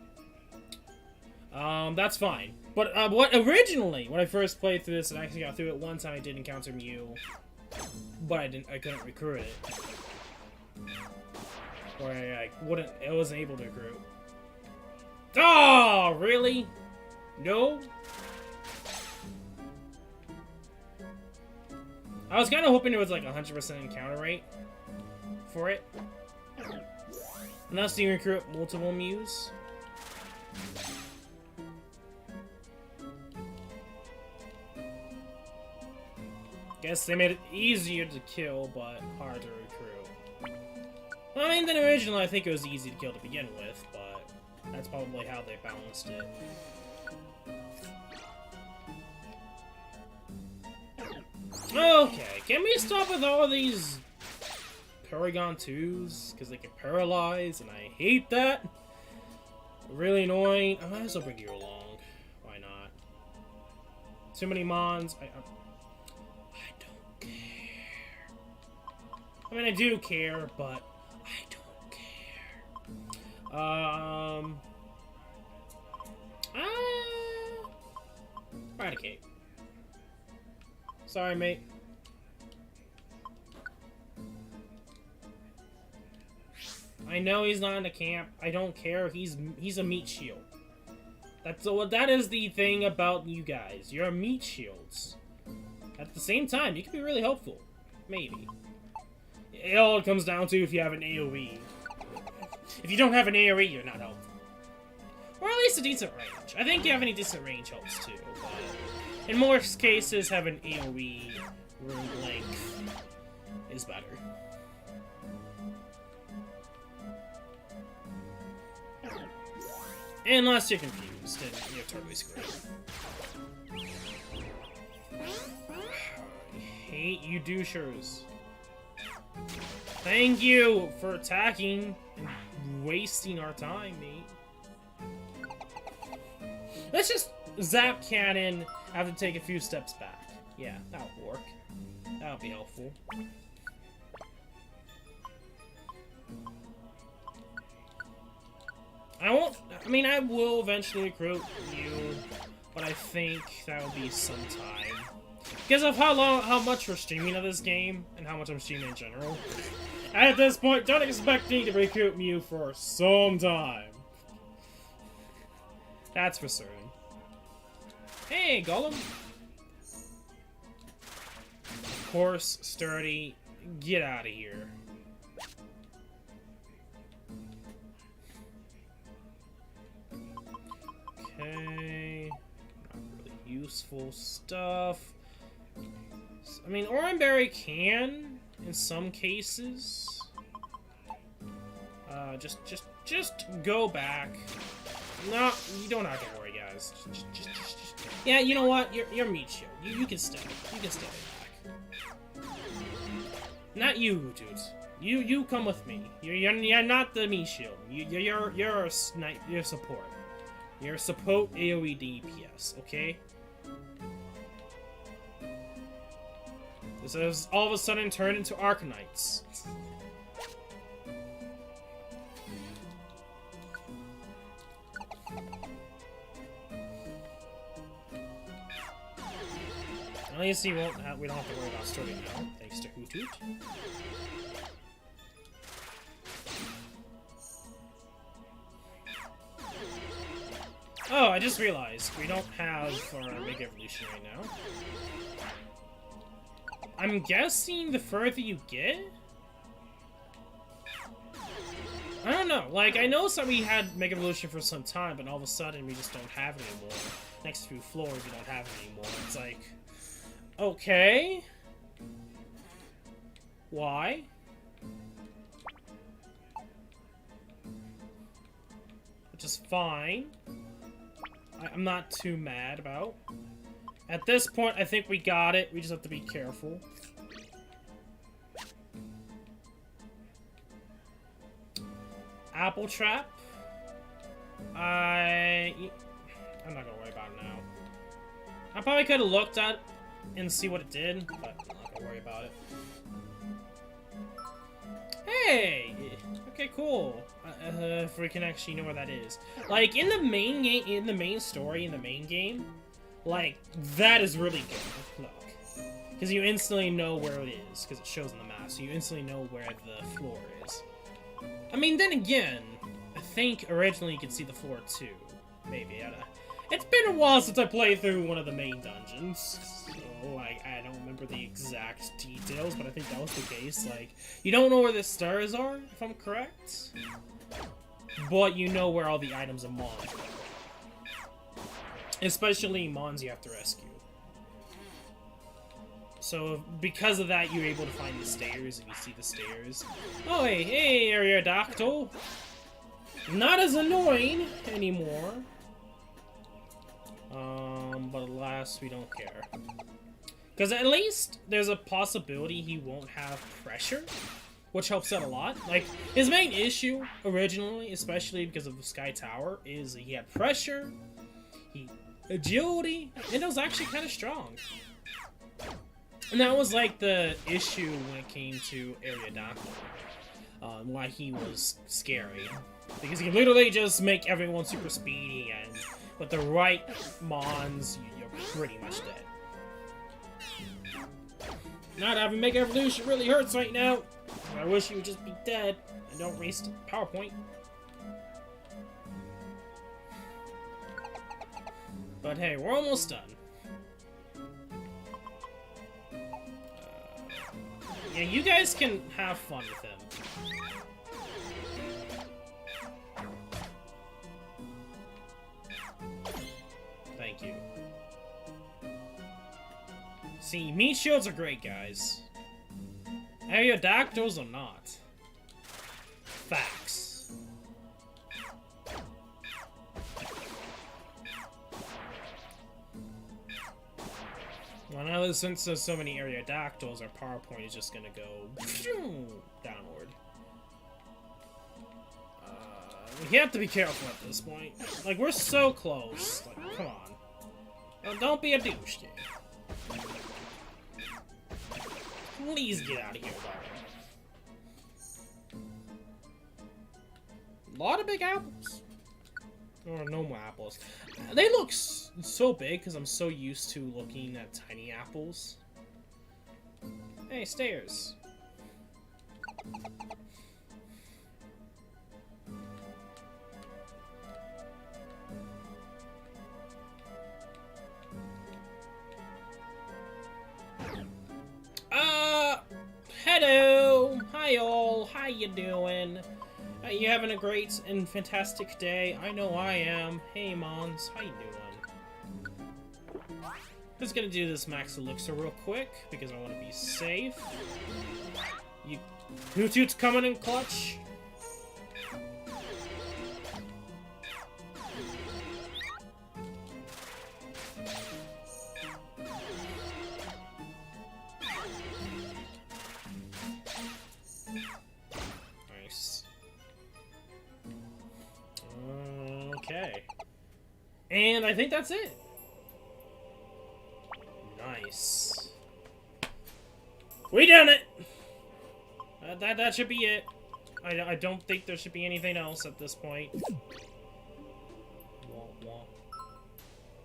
That's fine. But, originally, when I first played through this and actually got through it, one time I did encounter Mew. But I couldn't recruit it. Or I wasn't able to recruit. Oh, really? No? I was kind of hoping it was like 100% encounter rate for it. Unless you recruit multiple Mews. Guess they made it easier to kill, but harder to recruit. I mean, then originally I think it was easy to kill to begin with, but that's probably how they balanced it. Okay, can we stop with all these Paragon 2s? Because they can paralyze, and I hate that. Really annoying. I might as well bring you along. Why not? Too many mons. I don't care. I mean, I do care, but I don't Eradicate. Sorry, mate. I know he's not in the camp. I don't care. He's a meat shield. That is the thing about you guys. You're meat shields. At the same time, you can be really helpful. Maybe. It all comes down to if you have an AoE. If you don't have an AoE, you're not helpful. Or at least a decent range. I think having a decent range helps too, but in most cases, having AoE room length is better. Unless you're confused, then you're totally screwed. I hate you douchers. Thank you for attacking and wasting our time, mate. Let's just zap cannon, have to take a few steps back. Yeah, that'll work. That'll be helpful. I will eventually recruit you, but I think that'll be some time. Because of how much we're streaming of this game, and how much I'm streaming in general. At this point, don't expect me to recruit you for some time. That's for certain. Hey, Golem! Of course, sturdy. Get out of here. Okay. Not really useful stuff. I mean, Oranberry can, in some cases. Just go back. No, you don't have to worry, guys. Just. Yeah, you know what? You're meat shield. You can stay. You can stay back. Not you, dudes. You come with me. You're not the meat shield. You're a snipe. You're support. You're support AoE DPS. Okay. This has all of a sudden turned into Arcanites. At least we don't have to worry about starting now, thanks to Hoot Hoot. Oh, I just realized we don't have our Mega Evolution right now. I'm guessing the further you get? I don't know. Like, I know we had Mega Evolution for some time, but all of a sudden we just don't have it anymore. Next few floors we don't have it anymore. It's like, okay. Why? Which is fine. I'm not too mad about. At this point, I think we got it. We just have to be careful. Apple Trap. I'm not gonna worry about it now. I probably could have looked at it and see what it did, but I'm not gonna worry about it. Hey! Okay, cool. If we can actually know where that is. Like, in the main game, in the main story, in the main game, like, that is really good. Look. Because you instantly know where it is, because it shows on the map, so you instantly know where the floor is. I mean, then again, I think originally you could see the floor too. Maybe. It's been a while since I played through one of the main dungeons, so, like, I don't remember the exact details, but I think that was the case. Like, you don't know where the stars are, if I'm correct, but you know where all the items and mons are. Especially mons you have to rescue. So, because of that, you're able to find the stairs, and you see the stairs. Oh, hey, Aerodactyl! Not as annoying anymore. But alas, we don't care. Because at least there's a possibility he won't have pressure, which helps out a lot. Like, his main issue, originally, especially because of the Sky Tower, is he had pressure, agility, and it was actually kind of strong. And that was, like, the issue when it came to Aerodactyl. why he was scary. Because he can literally just make everyone super speedy, and with the right mons, you're pretty much dead. Not having Mega Evolution really hurts right now. I wish he would just be dead and don't waste PowerPoint. But hey, we're almost done. Yeah, you guys can have fun with him. Thank you. See, meat shields are great, guys. Aerodactyls are not. Facts. Well, now since there's so many Aerodactyls, our PowerPoint is just gonna go downward. We have to be careful at this point. Like, we're so close. Like, come on. Don't be a douche, dude. Please get out of here, darling. A lot of big apples. Or no more apples. They look so big because I'm so used to looking at tiny apples. Hey, stairs. Hello! Hi all, how you doing? You having a great and fantastic day? I know I am. Hey Mons, how you doing? Just gonna do this max elixir real quick, because I want to be safe. You Hoot Hoot's coming in clutch. Okay. And I think that's it. Nice. We done it! That should be it. I don't think there should be anything else at this point.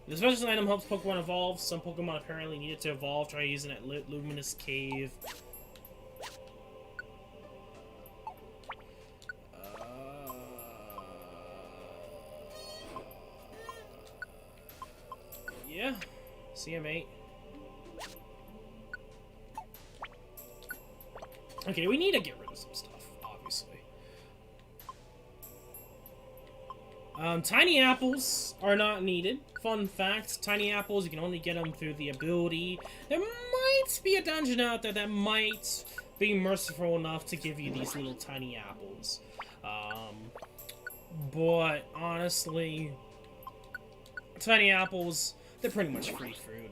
The special item helps Pokemon evolve. Some Pokemon apparently need it to evolve. Try using it at Luminous Cave. Yeah, CM8. Okay, we need to get rid of some stuff, obviously. Tiny apples are not needed. Fun fact, tiny apples, you can only get them through the ability. There might be a dungeon out there that might be merciful enough to give you these little tiny apples. But honestly, tiny apples, they're pretty much free food.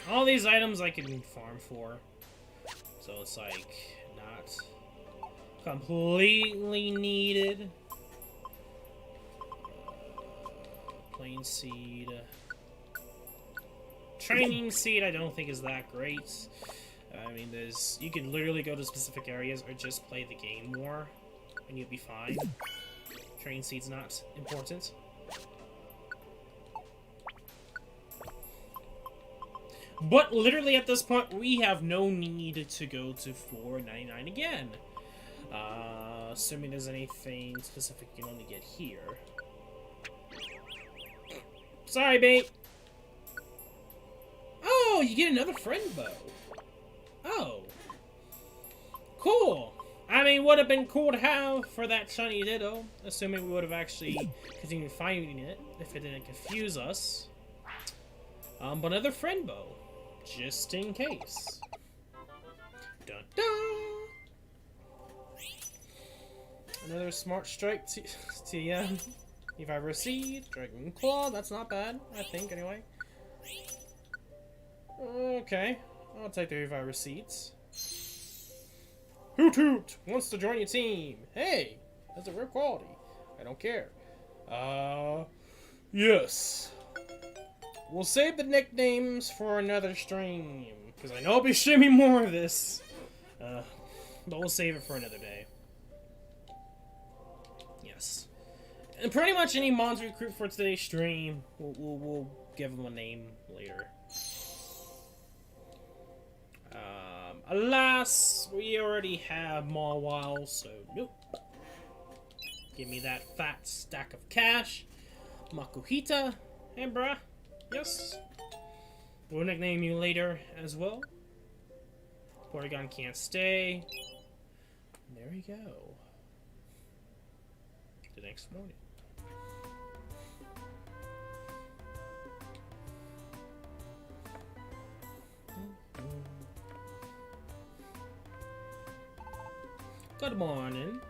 All these items I can farm for, so it's like not completely needed. Plain seed. Training seed I don't think is that great. I mean, you can literally go to specific areas or just play the game more, and you'll be fine. Training seed's not important. But literally at this point, we have no need to go to floor 99 again. Assuming there's anything specific you can only get here. Sorry, mate. Oh, you get another friend bow. Oh. Cool. I mean, would have been cool to have for that shiny Ditto, assuming we would have actually continued finding it if it didn't confuse us. But another friend bow. just in case. Dun dun! Another Smart Strike TM. If I receive Dragon Claw, that's not bad, I think, anyway. Okay, I'll take the Revive receipts. Hoot Hoot wants to join your team. Hey, that's a rare quality. I don't care. Yes. We'll save the nicknames for another stream, because I know I'll be streaming more of this. But we'll save it for another day. Yes. And pretty much any monster recruit for today's stream, we'll give them a name later. Alas, we already have Mawile, so nope. Give me that fat stack of cash. Makuhita. Hey, bruh. Yes. We'll nickname you later as well. Porygon can't stay. There we go. The next morning. Good morning.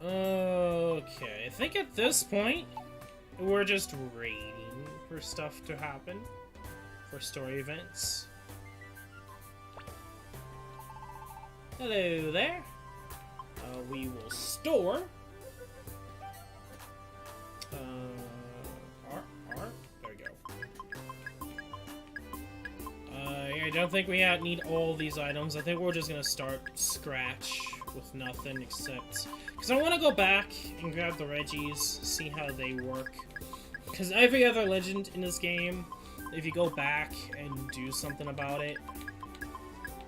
Okay, I think at this point, we're just waiting for stuff to happen. For story events. Hello there. We will store. Art. There we go. I don't think we need all these items. I think we're just gonna start scratch with nothing except... Because I want to go back and grab the Reggies, see how they work. Because every other legend in this game, if you go back and do something about it,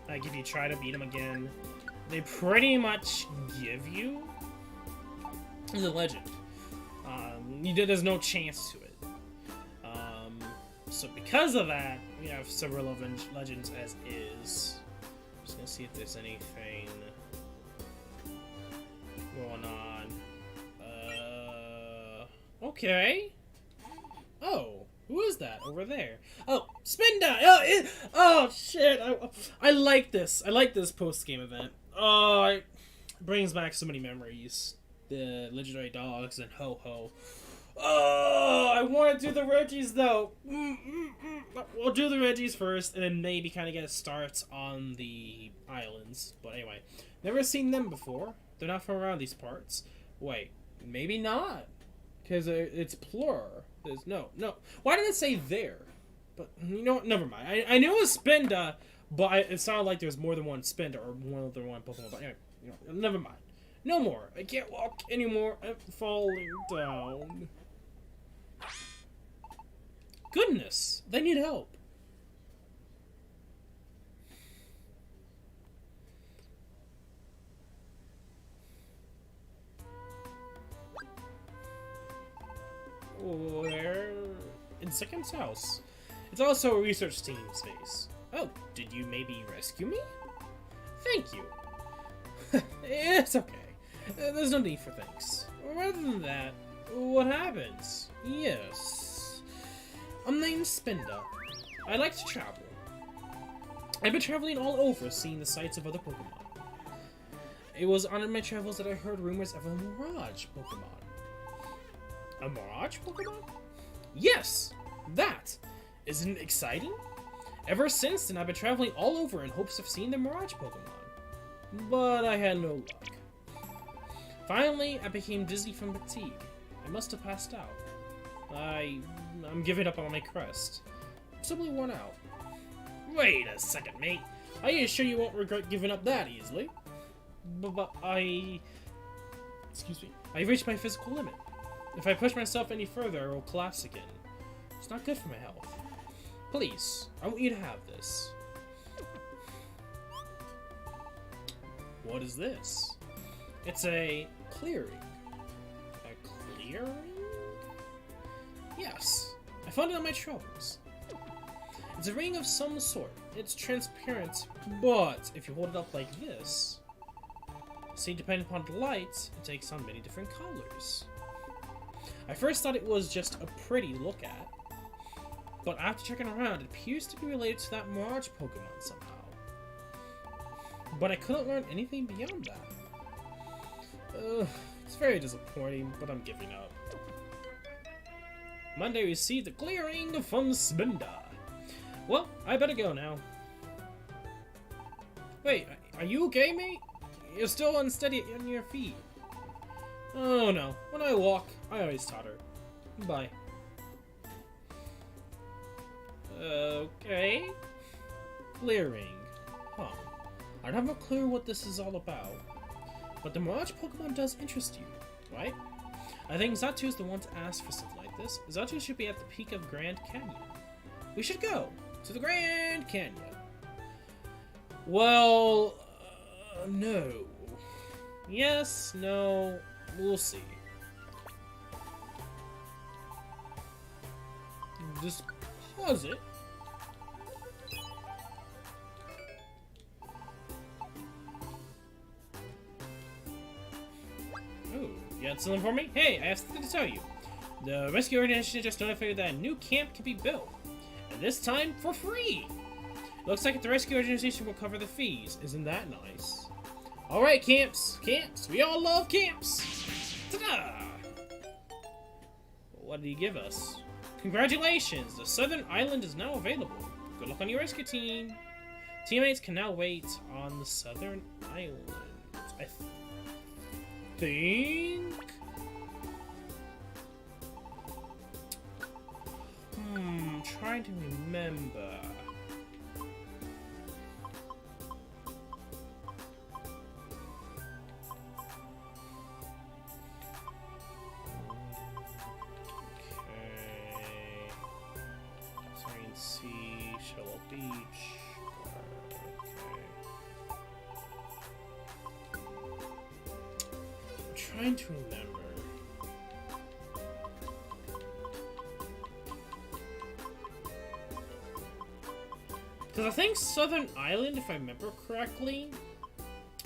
like if you try to beat them again, they pretty much give you the legend. There's no chance to it. So because of that, we have several legends as is. I'm just gonna see if there's anything going on. Okay. Oh, who is that over there? Oh, Spinda! Oh shit! I like this. I like this post-game event. Oh, it brings back so many memories. The legendary dogs and Ho-Ho. Oh, I want to do the Reggies though. We'll do the Reggies first, and then maybe kind of get a start on the islands. But anyway, never seen them before. They're not from around these parts. Wait, maybe not, because it's plural. There's no. Why did it say there? But you know what? Never mind. I knew it was Spinda, but it sounded like there was more than one Spinda or more than one Pokemon. But anyway, never mind. No more. I can't walk anymore. I'm falling down. Goodness, they need help. Where? In Second's house. It's also a research team space. Oh, did you maybe rescue me? Thank you. It's okay. There's no need for thanks. Rather than that, what happens? Yes. I'm named Spinda. I like to travel. I've been traveling all over, seeing the sights of other Pokemon. It was on my travels that I heard rumors of a Mirage Pokemon. A Mirage Pokemon? Yes! That! Isn't it exciting? Ever since then, I've been traveling all over in hopes of seeing the Mirage Pokemon. But I had no luck. Finally, I became dizzy from fatigue. I must have passed out. I'm giving up on my quest. I'm simply worn out. Wait a second, mate. Are you sure you won't regret giving up that easily? But excuse me. I've reached my physical limit. If I push myself any further, I will collapse again. It's not good for my health. Please, I want you to have this. What is this? It's a clearing. A clearing? Yes. I found it on my travels. It's a ring of some sort. It's transparent, but if you hold it up like this, see, depending upon the light, it takes on many different colors. I first thought it was just a pretty look at, but after checking around, it appears to be related to that Mirage Pokemon somehow. But I couldn't learn anything beyond that. It's very disappointing, but I'm giving up. Monday received a clearing from Spinda. Well, I better go now. Wait, are you okay, mate? You're still unsteady on your feet. Oh no, when I walk, I always totter. Bye. Okay. Clearing. Huh. I don't have a clue what this is all about. But the Mirage Pokemon does interest you, right? I think Xatu is the one to ask for something like this. Xatu should be at the peak of Grand Canyon. We should go to the Grand Canyon. Well, no. Yes, no, we'll see. Just pause it. Oh, you got something for me? Hey, I have something to tell you. The rescue organization just notified that a new camp can be built. And this time for free! Looks like the rescue organization will cover the fees. Isn't that nice? Alright, camps! Camps! We all love camps! Ta-da! What did he give us? Congratulations! The Southern Island is now available. Good luck on your rescue team. Teammates can now wait on the Southern Island. I think... trying to remember. Sea, Shallow Beach. Okay. I'm trying to remember. Because I think Southern Island, if I remember correctly.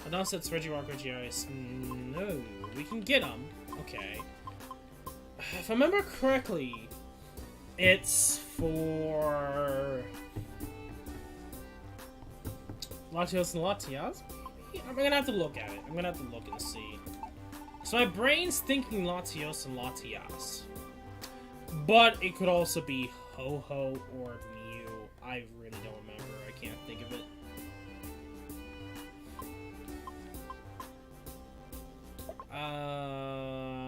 Unless it's Regirock or GIS. No, we can get them. Okay. If I remember correctly, it's for Latios and Latias? I'm gonna have to look at it. I'm gonna have to look and see. So my brain's thinking Latios and Latias. But it could also be Ho-Ho or Mew. I really don't remember. I can't think of it.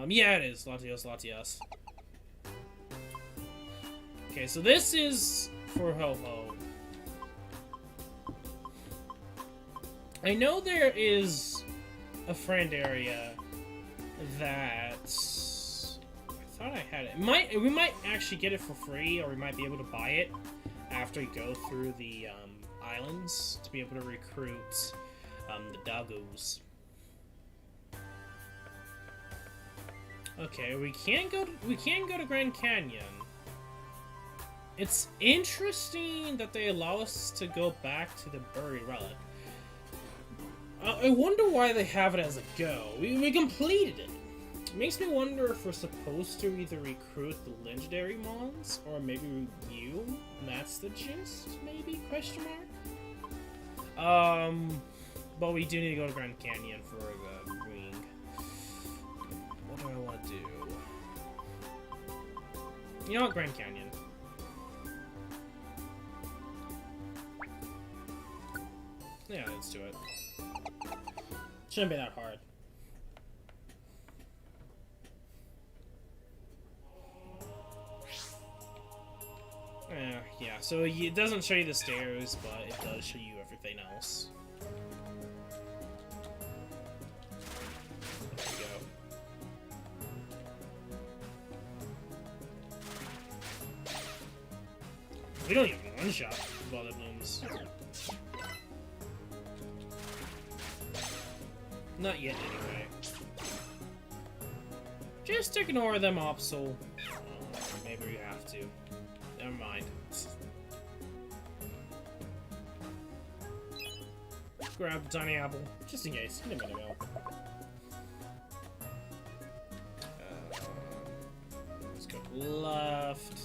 Yeah, it is Latios, Latias. Okay, so this is for Ho-Ho. I know there is a Freind area that I thought I had it. We might actually get it for free, or we might be able to buy it after we go through the islands to be able to recruit the doggos. Okay, we can go to Grand Canyon. It's interesting that they allow us to go back to the buried relic. I wonder why they have it as a go. We completed it. It makes me wonder if we're supposed to either recruit the legendary mons or maybe Mew. That's the gist, maybe? Question mark. But we do need to go to Grand Canyon for the ring. What do I want to do? You know what, Grand Canyon. Yeah, let's do it. Shouldn't be that hard. Yeah, so it doesn't show you the stairs, but it does show you everything else. There we go. We don't even one-shot Bother Blooms. Not yet, anyway. Just ignore them, Opsal. Maybe we have to. Never mind. Grab the tiny apple, just in case. You never know. Let's go left.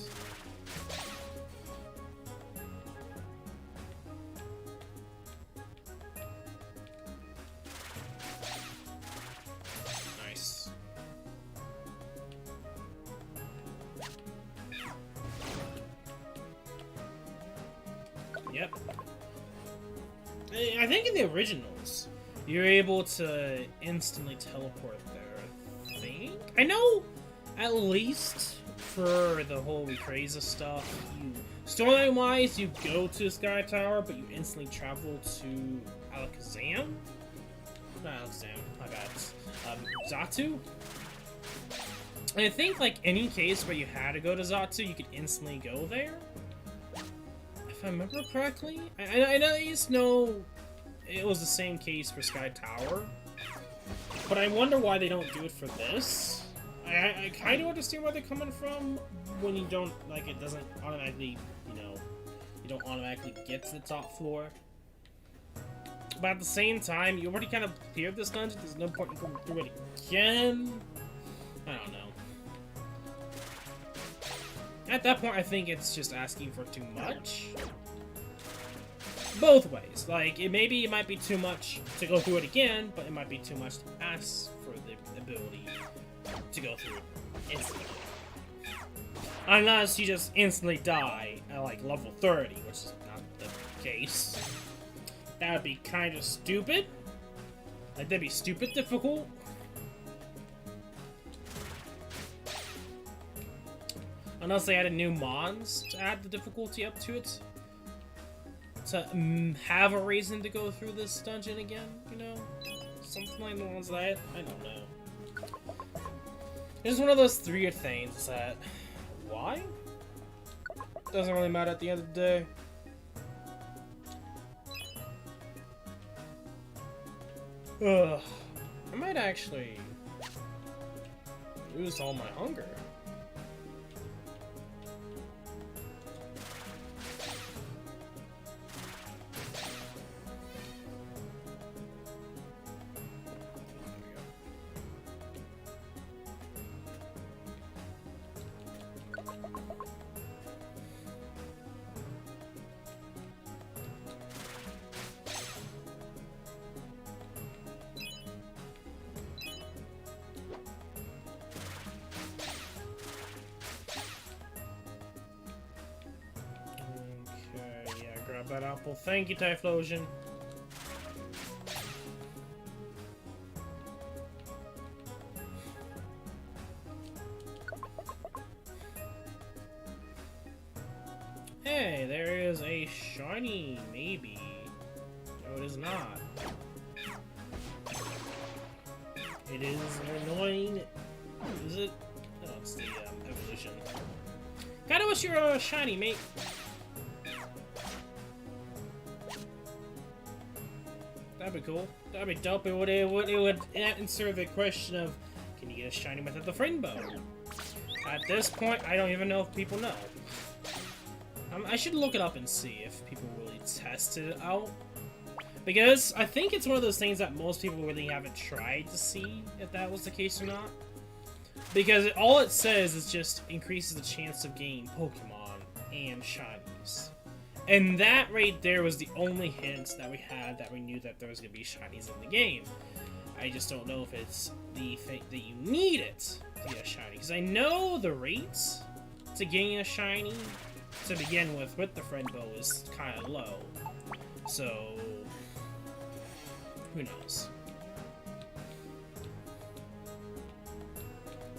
I think in the originals, you're able to instantly teleport there. I think. I know, at least for the whole Rayquaza stuff, storyline-wise, you go to the Sky Tower, but you instantly travel to Alakazam? Not Alakazam, my bad. Xatu? And I think, like, any case where you had to go to Xatu, you could instantly go there? If I remember correctly? I at least know it was the same case for Sky Tower. But I wonder why they don't do it for this. I kind of understand where they're coming from when you don't, like, it doesn't automatically, you know, you don't automatically get to the top floor. But at the same time, you already kind of cleared this dungeon, there's no point in going through it again. I don't know. At that point, I think it's just asking for too much. Both ways. Like, maybe it might be too much to go through it again, but it might be too much to ask for the ability to go through it instantly. Unless you just instantly die at, like, level 30, which is not the case. That would be kind of stupid. Like, that'd be stupid difficult. Unless they added new mons to add the difficulty up to it. To have a reason to go through this dungeon again, you know? Something like the ones that I don't know. It's one of those three things that... Why? Doesn't really matter at the end of the day. Ugh. I might actually... lose all my hunger. That apple. Thank you, Typhlosion. Hey, there is a shiny, maybe. No, it is not. It is annoying. Is it? No, it's the evolution. Kinda wish you were a shiny, mate. That'd be cool. That'd be dope. It would answer the question of, can you get a shiny without the Friend bow? At this point, I don't even know if people know. I should look it up and see if people really tested it out. Because I think it's one of those things that most people really haven't tried to see if that was the case or not. Because all it says is just increases the chance of getting Pokemon and shinies. And that right there was the only hint that we had that we knew that there was going to be shinies in the game. I just don't know if it's the thing that you need it to get a shiny. Because I know the rates to getting a shiny to begin with the Friend bow is kind of low. So, who knows?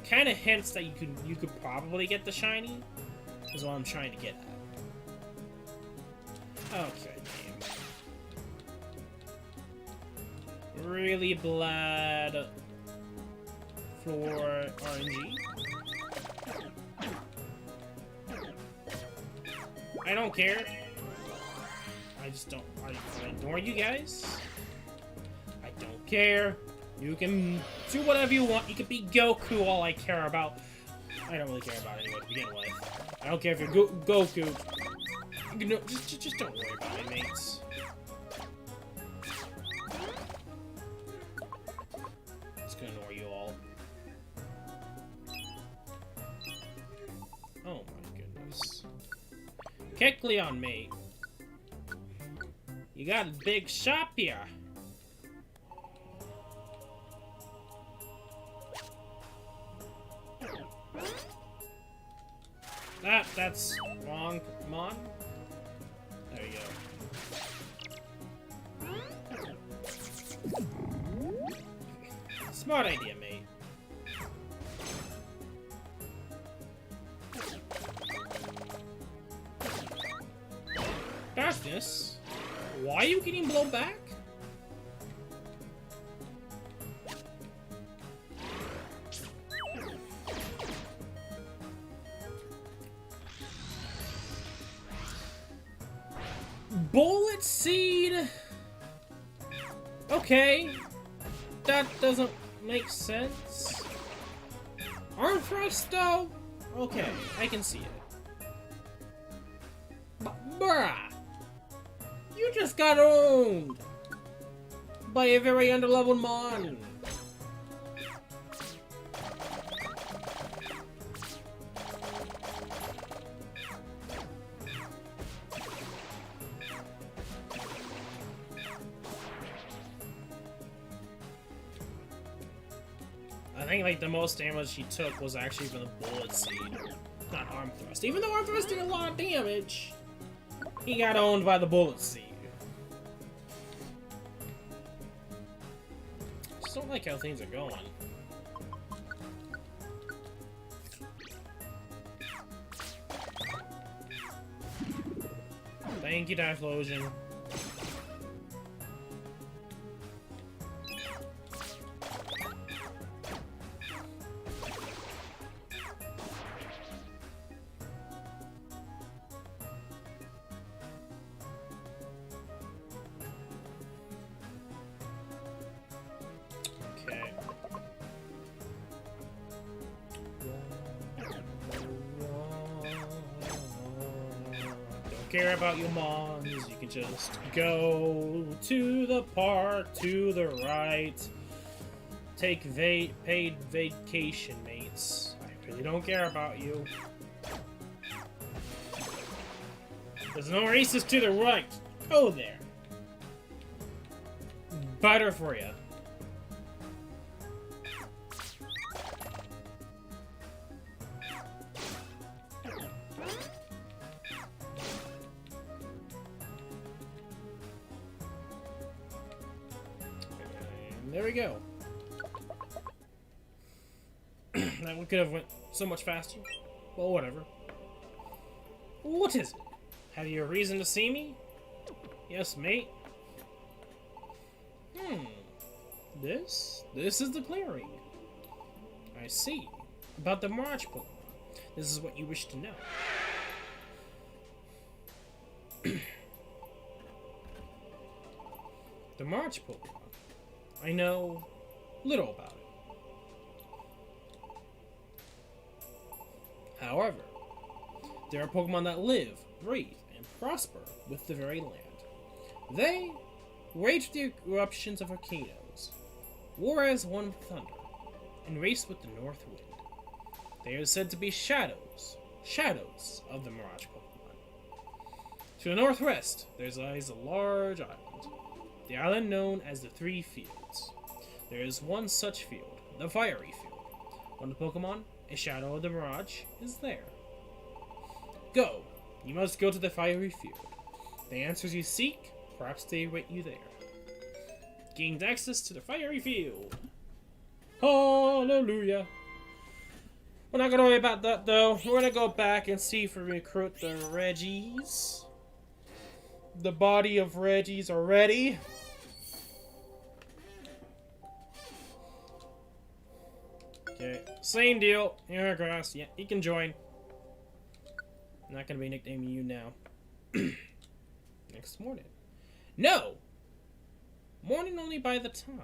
Kind of hints that you could probably get the shiny is what I'm trying to get at. Okay, game. Really bad for RNG. I don't care. I just don't. I ignore you guys. I don't care. You can do whatever you want. You can be Goku. All I care about. I don't really care about it anyway to begin with. I don't care if you're Goku. No, just don't worry about it, mates. It's gonna annoy you all. Oh my goodness. Kecleon, mate. You got a big shop here. That's wrong. Come on. There you go. Smart idea, mate. Darkness? Why are you getting blown back? Bullet seed? Okay. That doesn't make sense. Arm thrust though? Okay, I can see it. Bruh! You just got owned! By a very underleveled mon! I think like the most damage she took was actually from the bullet seed, not arm thrust. Even though arm thrust did a lot of damage, he got owned by the bullet seed. Just don't like how things are going. Thank you, Typhlosion. Care about your mons, you can just go to the park to the right. Take paid vacation, mates. I really don't care about you. There's no races to the right. Go there. Better for you. There we go. That one could have went so much faster. Well, whatever. What is it? Have you a reason to see me? Yes, mate. This is the clearing. I see. About the March Pokemon. This is what you wish to know. The March Pokemon. I know little about it. However, there are Pokemon that live, breathe, and prosper with the very land. They rage the eruptions of volcanoes, war as one with thunder, and race with the north wind. They are said to be shadows of the Mirage Pokemon. To the northwest, there lies a large island. The island known as the Three Fields. There is one such field, the Fiery Field. When the Pokemon, a shadow of the Mirage, is there. Go. You must go to the Fiery Field. The answers you seek, perhaps they await you there. Gained access to the Fiery Field. Hallelujah. We're not gonna worry about that though. We're gonna go back and see if we recruit the Reggies. The body of Reggies are ready. Okay, same deal. Here, Grass. Yeah, he can join. I'm not gonna be nicknaming you now. Next morning. No! Morning only by the time.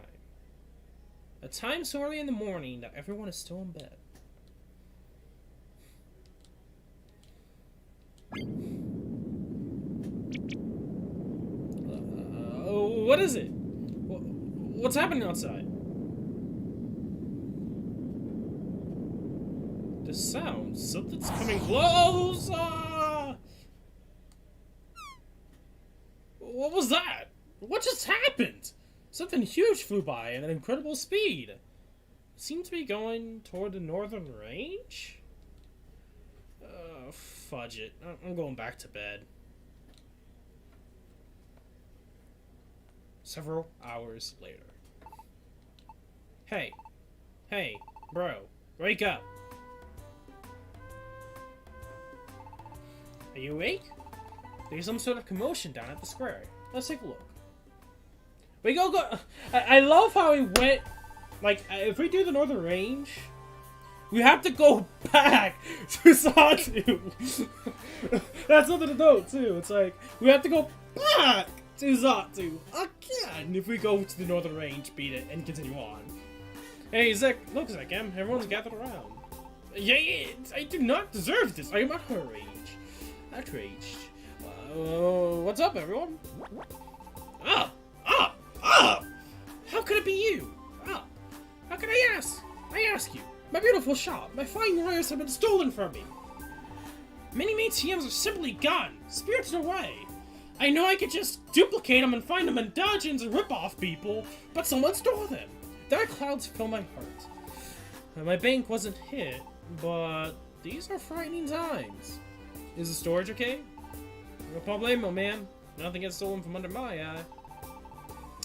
A time so early in the morning that everyone is still in bed. What is it? What's happening outside? The sound. Something's coming close. What was that? What just happened? Something huge flew by at an incredible speed. It seemed to be going toward the northern range? Fudge it. I'm going back to bed. Several hours later. Hey, Hey, bro, wake up. Are you awake? There's some sort of commotion down at the square. Let's take a look. We go. I love how we went. Like, if we do the Northern Range, we have to go back to Satu. That's something to note too. It's like we have to go back to Zatu again if we go to the Northern Range, beat it, and continue on. Hey, Zek, look, Zekem, everyone's gathered around. Yeah, I do not deserve this. I am outraged. What's up, everyone? Up! How could it be you? Up! How can I ask? I ask you. My beautiful shop, my fine wares have been stolen from me. Many ATMs are simply gone, spirited away. I know I could just duplicate them and find them in dungeons and rip off people, but someone stole them. Dark clouds fill my heart. My bank wasn't hit, but these are frightening times. Is the storage okay? No problemo, man. Nothing gets stolen from under my eye.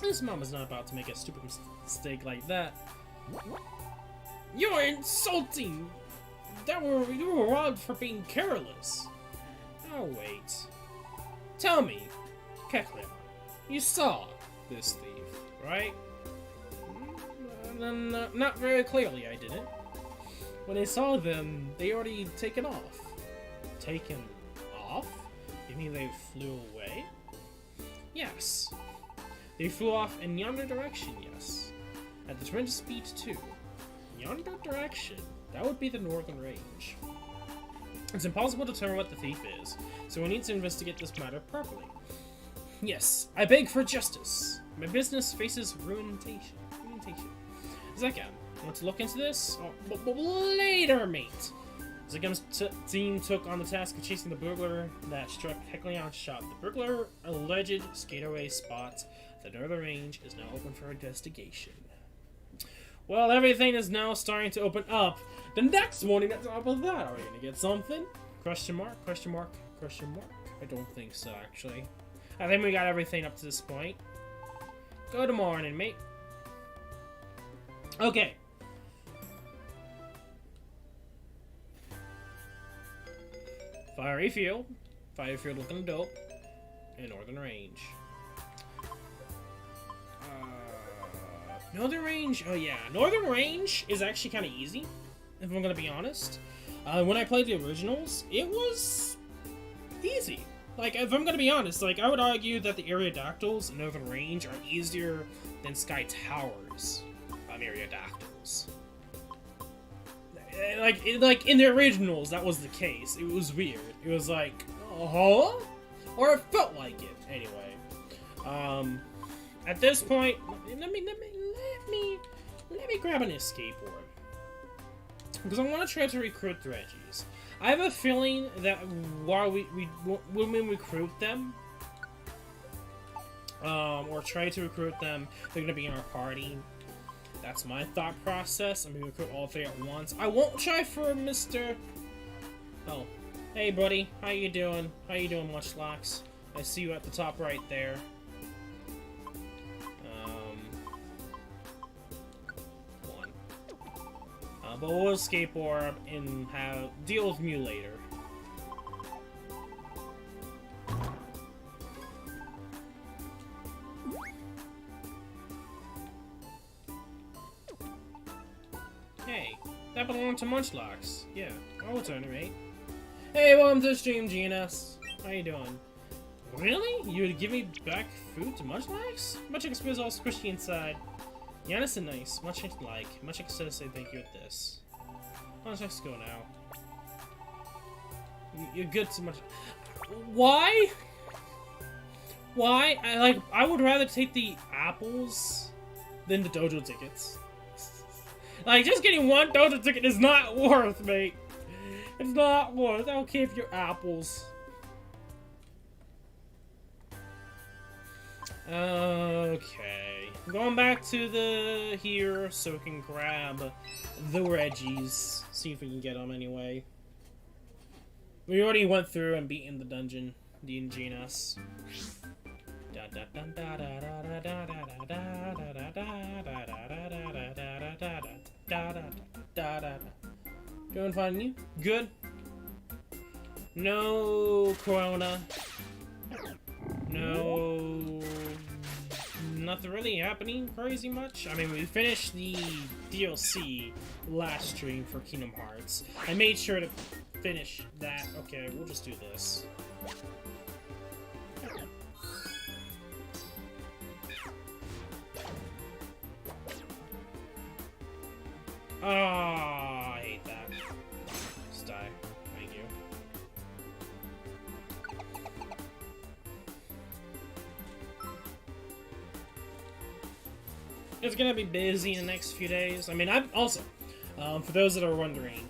This mama's not about to make a stupid mistake like that. You're insulting! You were robbed for being careless. Oh, wait. Tell me, Kekleon, you saw this thief, right? Not very clearly, I didn't. When I saw them, they already taken off. Taken off? You mean they flew away? Yes. They flew off in yonder direction, yes. At the tremendous speed, too. Yonder direction? That would be the Northern Range. It's impossible to determine what the thief is, so we need to investigate this matter properly. Yes, I beg for justice. My business faces ruination. Zekem, want to look into this? Oh, later, mate. Zekem's team took on the task of chasing the burglar that struck Kekleon's shop. The burglar alleged skateaway spot. The Northern Range is now open for investigation. Well, everything is now starting to open up. The next morning, on top of that, are we gonna get something? Question mark? Question mark? Question mark? I don't think so, actually. I think we got everything up to this point. Good morning, mate. Okay. Fiery Field looking dope. And Northern Range. Northern Range, oh yeah. Northern Range is actually kind of easy, if I'm gonna be honest. When I played the originals, it was easy. Like, if I'm gonna be honest, like, I would argue that the Aerodactyls in Northern Range are easier than Sky Towers on Aerodactyls. Like, in the originals, that was the case. It was weird. It was like, huh? Or it felt like it, anyway. At this point, let me grab an escape board. Because I want to try to recruit the Reggies. I have a feeling that while when we recruit them, or try to recruit them, they're gonna be in our party. That's my thought process. I'm gonna recruit all three at once. I won't try for Mr. Oh, hey buddy, how you doing? How you doing, Munchlax? I see you at the top right there. But we'll skateboard and deal with Mew later. Hey, that belonged to Munchlax. Yeah, I'll return it, mate. Hey, welcome to the stream, GNS. How you doing? Really? You would give me back food to Munchlax? Munchlax feels all squishy inside. Yeah, that's nice. Munchlax like. Munchlax says say thank you with this. Munchlax go now. You're good to much. Why? Why? I would rather take the apples than the dojo tickets. Like, just getting one dojo ticket is not worth, mate. It's not worth. I don't care if you're apples. Okay. Going back to the here so we can grab the Reggies. See if we can get them anyway. We already went through and beaten the dungeon, the Ingenious. da da da da da. Doing fine, you? Good? No corona. No... Nothing really happening crazy much. I mean, we finished the DLC last stream for Kingdom Hearts. I made sure to finish that. Okay, we'll just do this. Oh, I hate that. Just die. Thank you. It's gonna be busy in the next few days. I mean, I've also, for those that are wondering,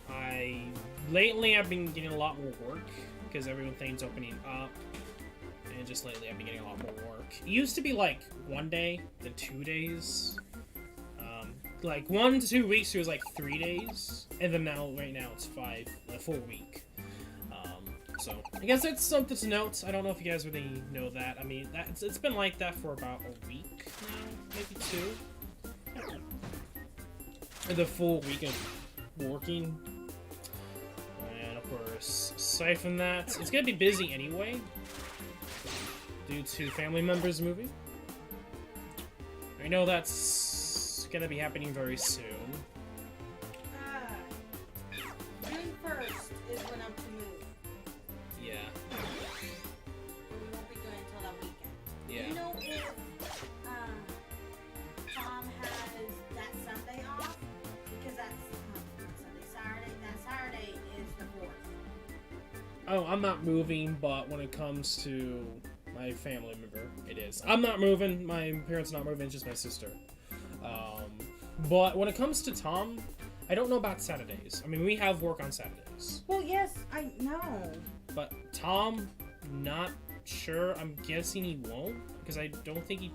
lately I've been getting a lot more work because everything's opening up, and just lately I've been getting a lot more work. It used to be like 1 day, then 2 days. Like 1 to 2 weeks, it was like 3 days, and then right now it's a full week. So I guess that's something to note. I don't know if you guys really know that. I mean, it's been like that for about a week now, maybe 2. The full week of working, and of course, aside from that, it's gonna be busy anyway due to family members moving. I know that's gonna be happening very soon. June 1st is when I'm to move. Yeah. We won't be doing it until that weekend. Yeah. Do you know if Tom has that Sunday off? Because that's not Sunday, Saturday. That Saturday is the 4th. Oh, I'm not moving, but when it comes to my family member, it is. I'm not moving. My parents are not moving. It's just my sister. But when it comes to Tom, I don't know about Saturdays. I mean, we have work on Saturdays. Well, yes, I know. But Tom, not sure. I'm guessing he won't, because I don't think he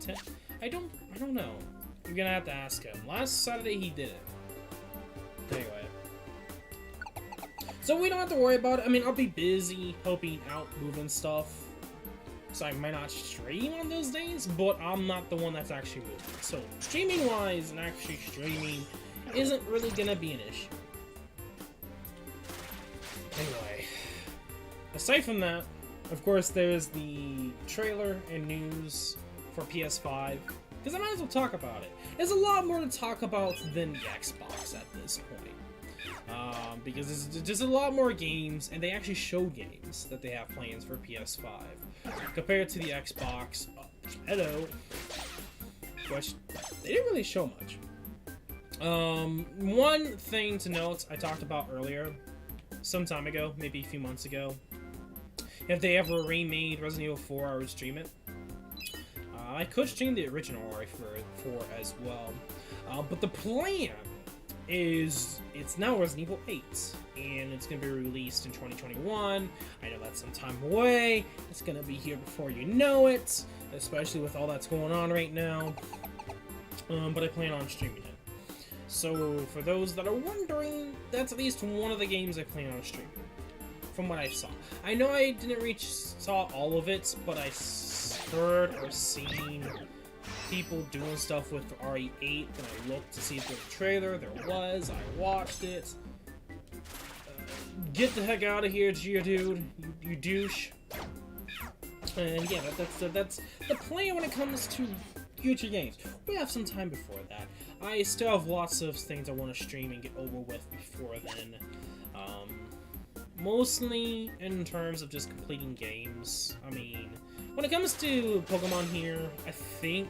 I don't know. You're gonna have to ask him. Last Saturday he did it. Anyway. So we don't have to worry about it. I mean, I'll be busy helping out moving stuff. So I might not stream on those days, but I'm not the one that's actually moving. So streaming-wise and actually streaming isn't really gonna be an issue. Anyway, aside from that, of course, there's the trailer and news for PS5, because I might as well talk about it. There's a lot more to talk about than the Xbox at this point. Because there's just a lot more games, and they actually show games that they have plans for PS5 compared to the Xbox. Hello, which they didn't really show much. One thing to note I talked about earlier, some time ago, maybe a few months ago, if they ever remade Resident Evil 4, I would stream it. I could stream the original RE4 as well, but the plan is it's now Resident Evil 8, and it's going to be released in 2021. I know that's some time away. It's going to be here before you know it, especially with all that's going on right now. But I plan on streaming it. So for those that are wondering, that's at least one of the games I plan on streaming, from what I saw. I know I didn't saw all of it, but I heard or seen people doing stuff with RE8, and I looked to see if there was a trailer. There was. I watched it. Get the heck out of here, Geodude, you douche. And yeah, that's the plan when it comes to future games. We have some time before that. I still have lots of things I want to stream and get over with before then. Mostly in terms of just completing games. I mean, when it comes to Pokemon here, I think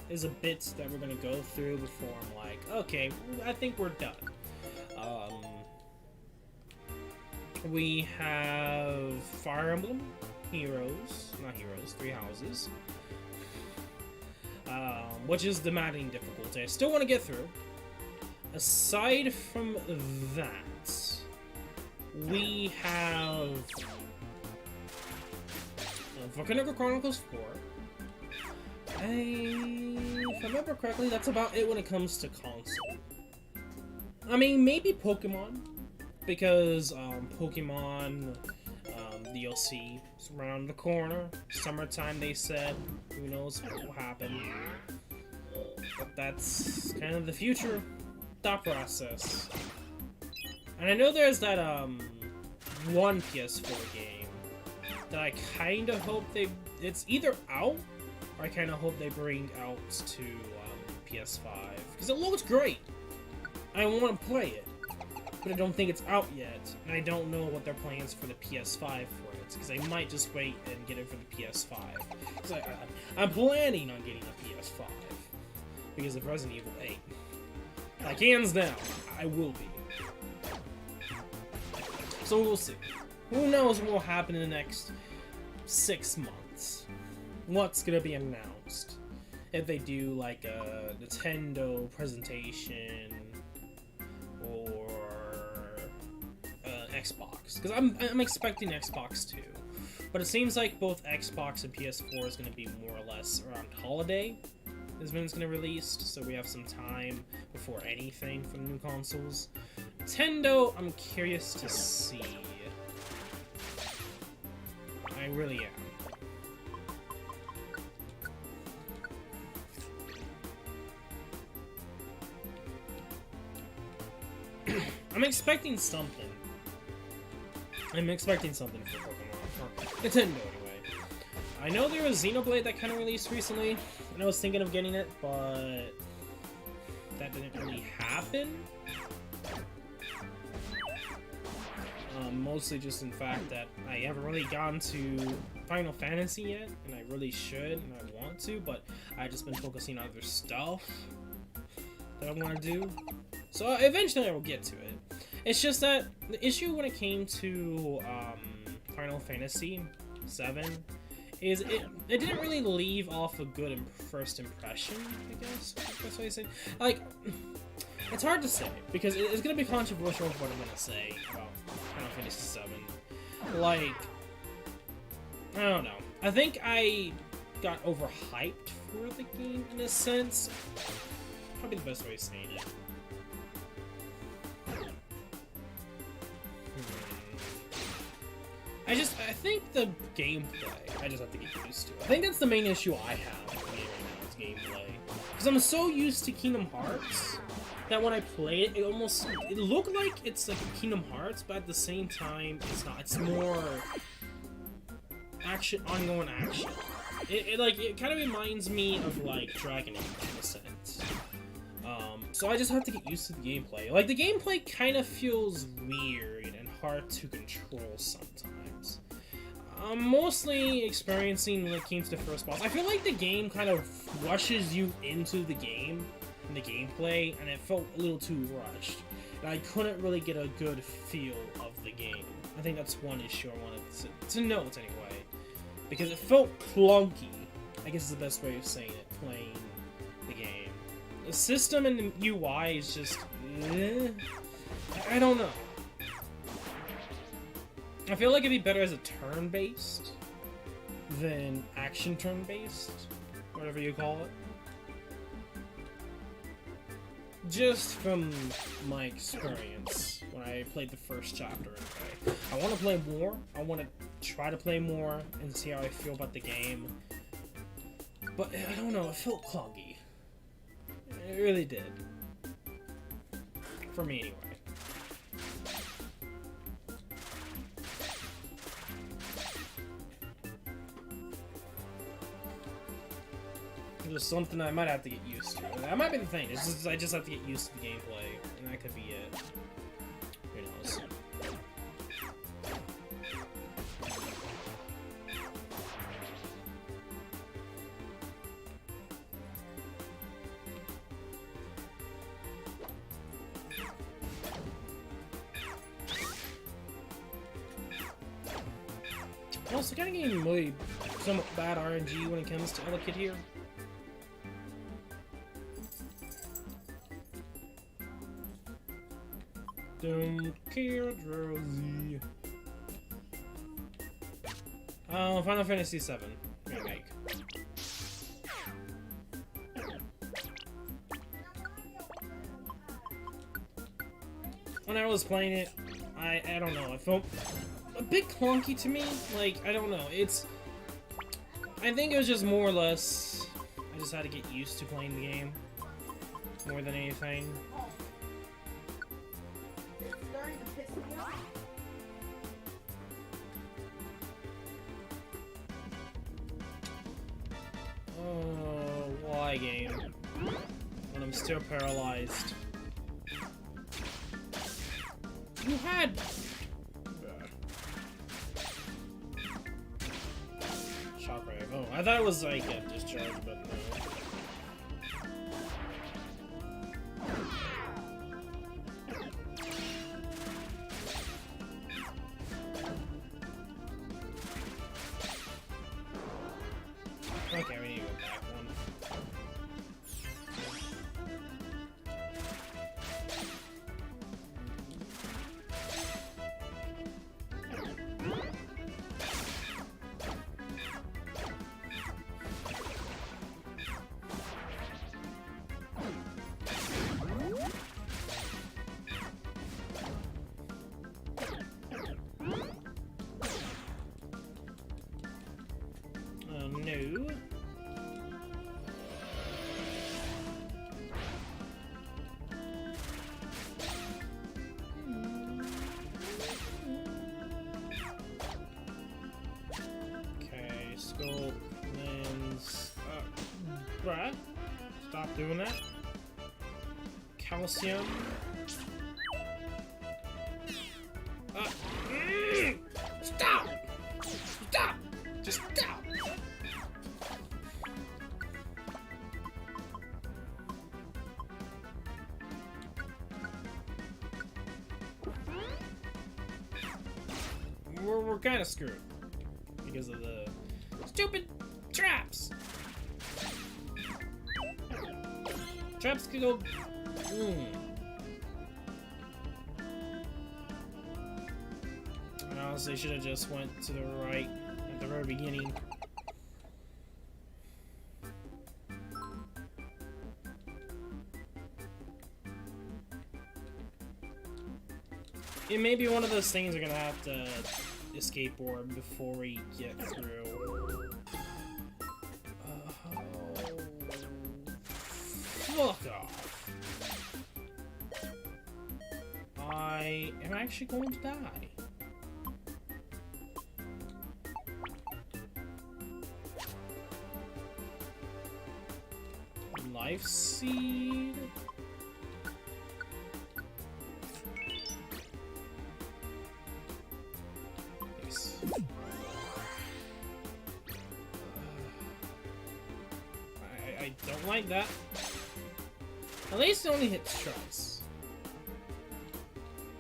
there's a bit that we're going to go through before I'm like, okay, I think we're done. We have Fire Emblem Heroes, not Heroes, Three Houses, which is demanding difficulty. I still want to get through. Aside from that, we have Volcanic Chronicles 4. If I remember correctly, that's about it when it comes to console. I mean, maybe Pokemon, because Pokemon DLC is around the corner. Summertime, they said. Who knows what will happen. But that's kind of the future. thought process. And I know there's that one PS4 game that I kind of hope it's either out or I kind of hope they bring out to PS5 because it looks great. I want to play it, but I don't think it's out yet, and I don't know what their plans for the PS5 for it because I might just wait and get it for the PS5 because I'm planning on getting a PS5 because of Resident Evil 8. Like hands down, I will be. So we'll see. Who knows what will happen in the next 6 months? What's gonna be announced? If they do like a Nintendo presentation or Xbox, because I'm expecting Xbox too. But it seems like both Xbox and PS4 is gonna be more or less around holiday is when it's gonna release, so we have some time before anything from the new consoles. Nintendo, I'm curious to see. I really am. I'm expecting something. I'm expecting something for Pokemon. For Nintendo, anyway. I know there was Xenoblade that kind of released recently, and I was thinking of getting it, but that didn't really happen. Mostly just in fact that I haven't really gotten to Final Fantasy yet, and I really should, and I want to, but I've just been focusing on other stuff that I want to do. So eventually I will get to it. It's just that the issue when it came to Final Fantasy 7 is it didn't really leave off a good first impression, I guess. That's what I say. Like, it's hard to say, because it's going to be controversial with what I'm going to say about Final Fantasy 7. Like, I don't know. I think I got overhyped for the game, in a sense. Probably the best way of saying it. I think the gameplay, I just have to get used to it. I think that's the main issue I have with the game right now, is gameplay. Because I'm so used to Kingdom Hearts that when I play it, it looked like it's like Kingdom Hearts, but at the same time, it's not. It's more action, ongoing action. It kind of reminds me of like Dragon Age in a sense. So I just have to get used to the gameplay. Like, the gameplay kind of feels weird and hard to control sometimes. I'm mostly experiencing when it came to the first boss. I feel like the game kind of rushes you into the game and the gameplay, and it felt a little too rushed. And I couldn't really get a good feel of the game. I think that's one issue I wanted to note anyway. Because it felt clunky, I guess is the best way of saying it, playing the game. The system and the UI is just, I don't know. I feel like it'd be better as a turn-based than action turn-based, whatever you call it. Just from my experience when I played the first chapter anyway. I want to play more. I want to try to play more and see how I feel about the game. But I don't know, it felt clunky. It really did. For me, anyway. Just something I might have to get used to. That might be the thing. It's just, I just have to get used to the gameplay, and that could be it. Who knows? Also, kind of getting really somewhat bad RNG when it comes to Ellicott here. Don't care, Rosie. Oh, Final Fantasy VII remake. When I was playing it, I don't know, it felt a bit clunky to me. Like, I don't know, I think it was just more or less, I just had to get used to playing the game more than anything. It's starting to piss me off. Oh, why game? When I'm still paralyzed. You had... Shockwave. Oh, I thought it was like a discharge, but no. Okay, we need to go back one. No. Okay, skull lens. Bruh. Stop doing that. Calcium. Stop! Stop! Just stop! We're kind of screwed because of the stupid traps. Traps could go. I honestly should have just went to the right at the very beginning. It may be one of those things we're gonna have to skateboard before we get through. Fuck off. I am actually going to die. Life seed. Nice. I don't like that. At least it only hits twice.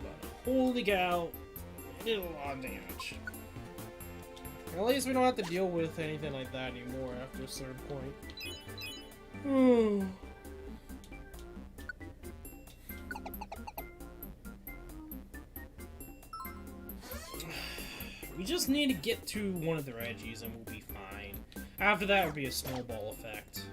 But holy cow, it did a lot of damage. At least we don't have to deal with anything like that anymore after a certain point. We just need to get to one of the Reggies and we'll be fine. After that, it would be a snowball effect.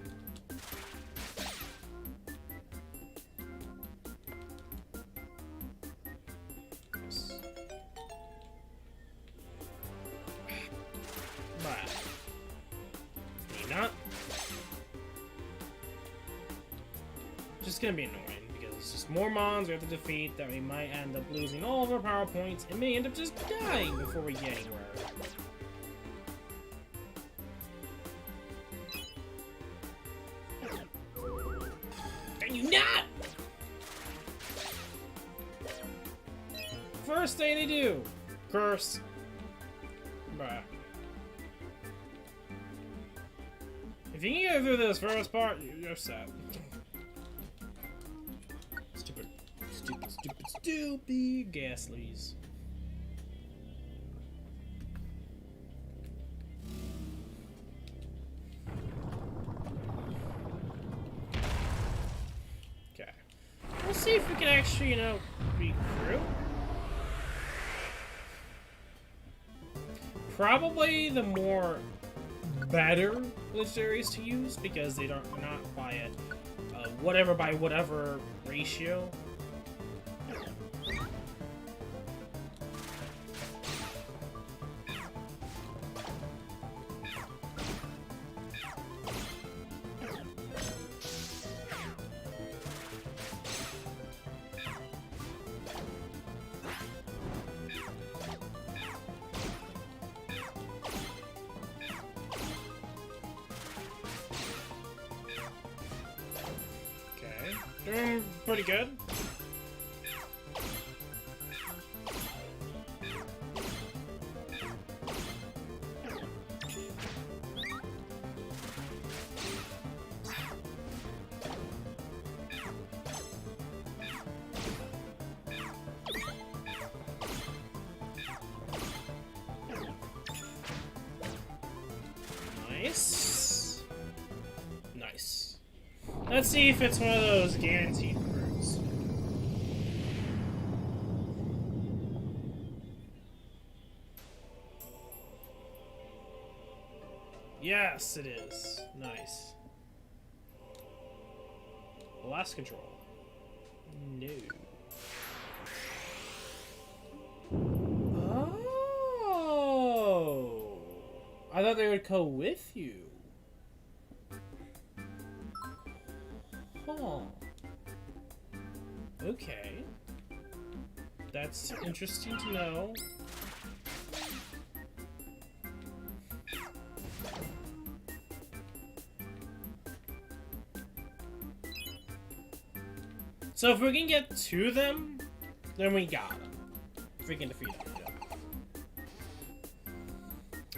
Gonna be annoying because it's just more mons we have to defeat that we might end up losing all of our power points and may end up just dying before we get anywhere. Can you not? First thing they do, curse. Bruh. If you can get through this first part, you're set. Stupid Ghastlies. Okay. We'll see if we can actually, you know, beat through. Probably the more better legendaries to use because they don't not by a whatever by whatever ratio. Doing pretty good. Nice. Nice. Let's see if it's one of those guaranteed fruits. Yes, it is. Nice. Last control. No. Oh. I thought they would go with you. Huh. Okay. That's interesting to know. So if we can get to them, then we got them. If we can defeat them, yeah.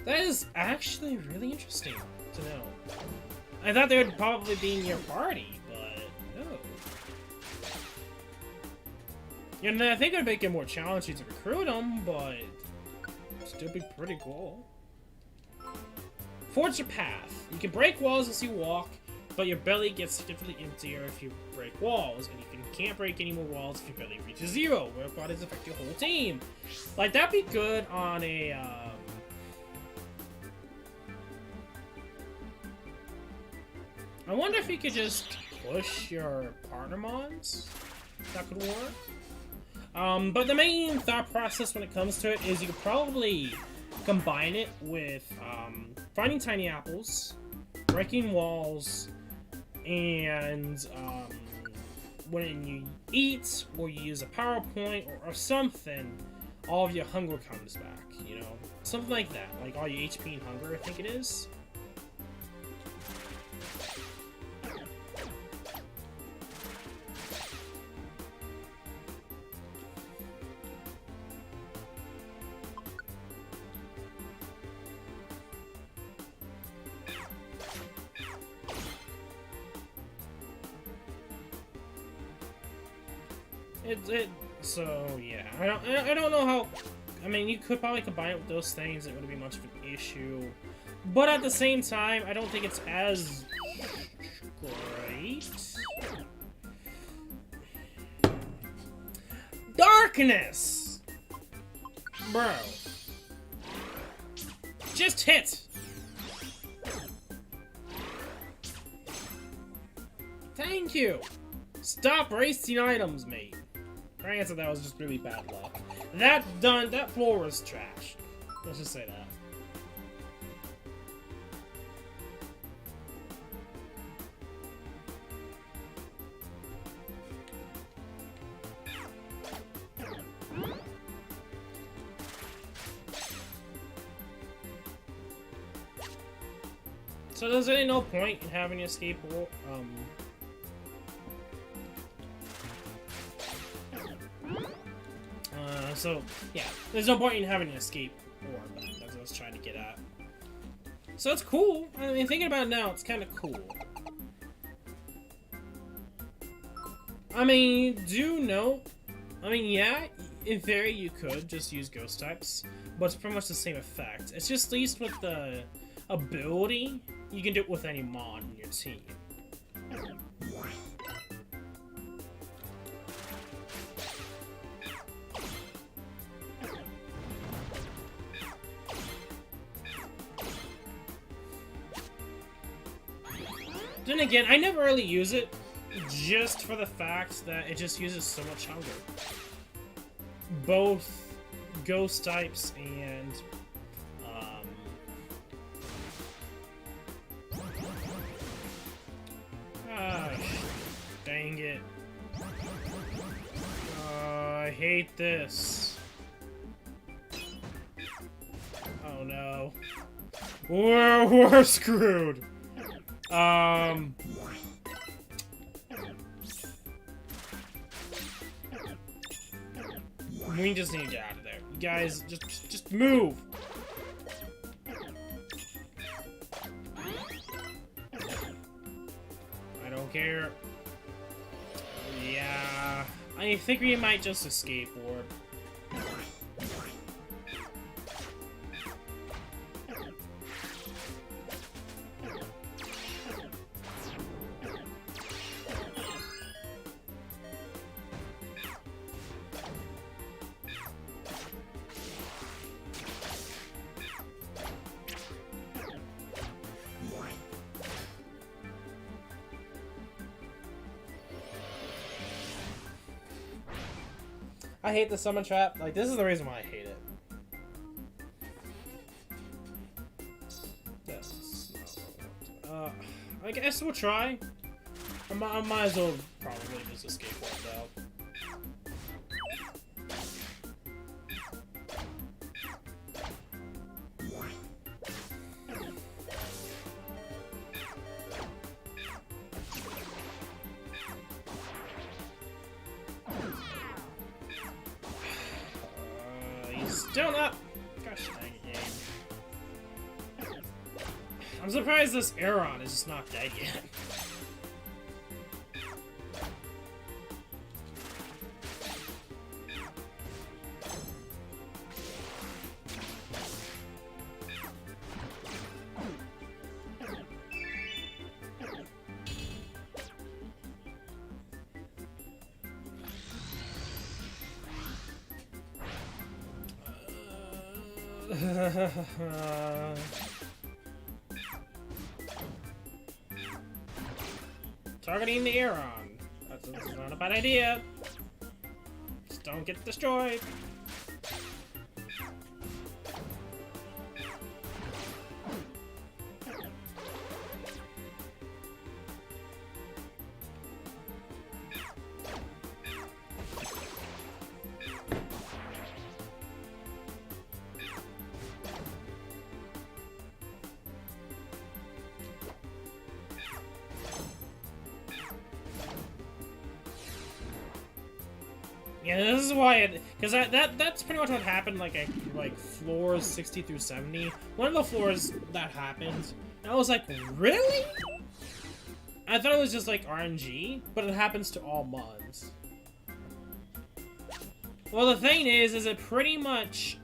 That is actually really interesting to know. I thought they would probably be in your party, but no. And I think it would make it more challenging to recruit them, but still be pretty cool. Forge your path. You can break walls as you walk, but your belly gets significantly emptier if you break walls, and you can't break any more walls if your belly reaches 0, whereby it affects your whole team. Like, that'd be good on a, I wonder if you could just push your partner mons? That could work. But the main thought process when it comes to it is you could probably combine it with, finding tiny apples, breaking walls, and, when you eat, or you use a PowerPoint, or something, all of your hunger comes back, you know? Something like that. Like all your HP and hunger, I think it is. So yeah, I don't know how. I mean, you could probably combine it with those things. It wouldn't be much of an issue, but at the same time, I don't think it's as great. Darkness, bro. Just hit. Thank you. Stop wasting items, mate. Granted, that was just really bad luck. That floor was trash. Let's just say that. So there's really no point in having an escape so, yeah, there's no point in having an escape orb. That's what I was trying to get at. So it's cool. I mean, thinking about it now, it's kind of cool. I mean, yeah, in theory you could just use ghost types, but it's pretty much the same effect. It's just at least with the ability, you can do it with any mod in your team. Then again, I never really use it, just for the fact that it just uses so much hunger. Both ghost types and, dang it. I hate this. Oh no. We're screwed! We just need to get out of there. You guys, just move! I don't care. Yeah, I think we might just escape orb. I hate the summon trap. Like, this is the reason why I hate it. That's not I guess we'll try. I might as well probably just escape one out. Still not. Gosh dang it, game. I'm surprised this Aeron is just not dead yet. Targeting the Aeron. That's not a bad idea. Just don't get destroyed. Yeah, this is why because that's pretty much what happened. Like floors 60 through 70. One of the floors that happened, and I was like, really? I thought it was just like RNG, but it happens to all mods. Well, the thing is it pretty much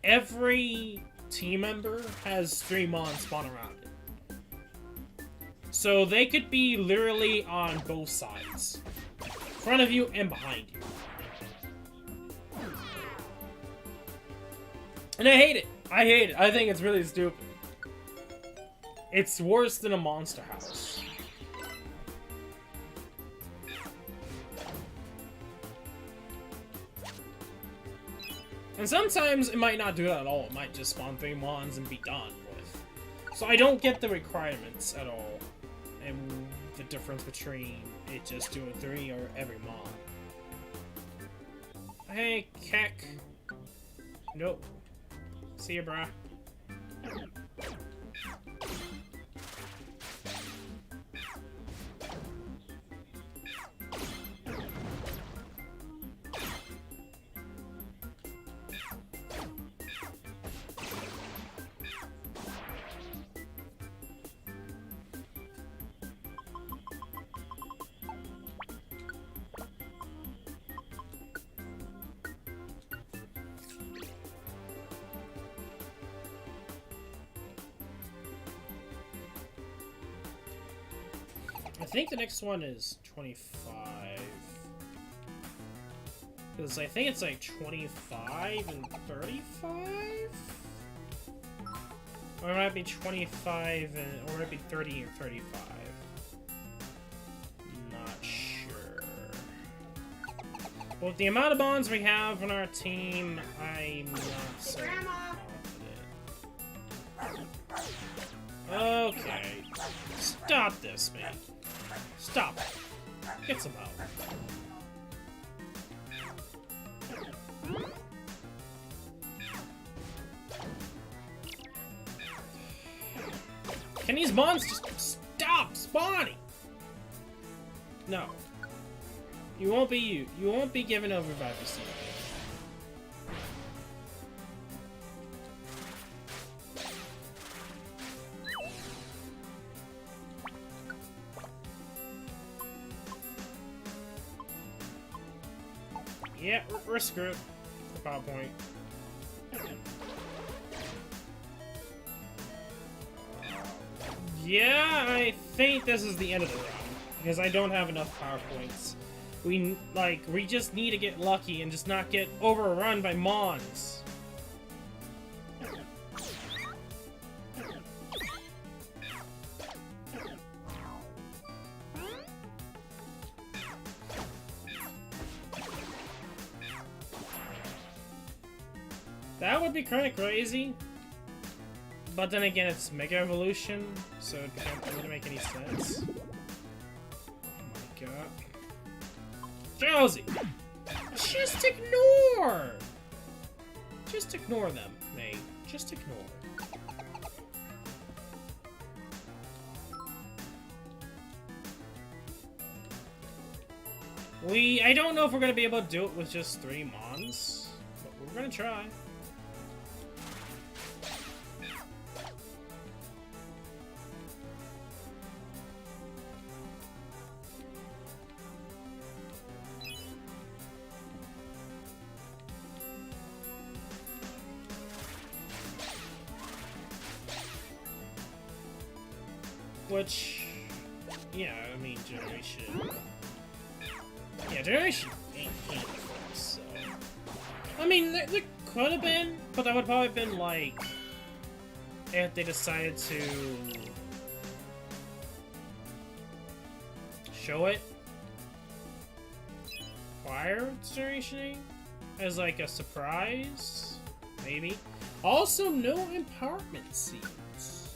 every team member has 3 mons spawn around it, so they could be literally on both sides, in front of you and behind you. And I hate it. I hate it. I think it's really stupid. It's worse than a monster house. And sometimes it might not do that at all. It might just spawn 3 mons and be done with. So I don't get the requirements at all. And the difference between it just doing 3 or every mon. Hey, Keck. Nope. See ya, brah. I think the next one is 25. Because I think it's like 25 and 35? Or it might be 25 and, or it might be 30 or 35. Not sure. Well, with the amount of bonds we have on our team, I'm not so confident. Okay. Stop this, man. Stop it. Get some help. Can these monsters just stop spawning? No. You won't be given a revive receipt. Yeah, we're screwed. Power point. Yeah, I think this is the end of the run. Because I don't have enough power points. We just need to get lucky and just not get overrun by Mons. That would be kind of crazy. But then again, it's Mega Evolution, so it wouldn't make any sense. Oh my god. Josie! Just ignore! Just ignore them, mate. Just ignore. I don't know if we're gonna be able to do it with just 3 Mons, but we're gonna try. Which, yeah, I mean, Generation... Yeah, Generation ain't for us, so... I mean, there could have been, but that would probably have been, like... if they decided to... show it prior to Generation 8 as, like, a surprise? Maybe. Also, no empowerment seeds.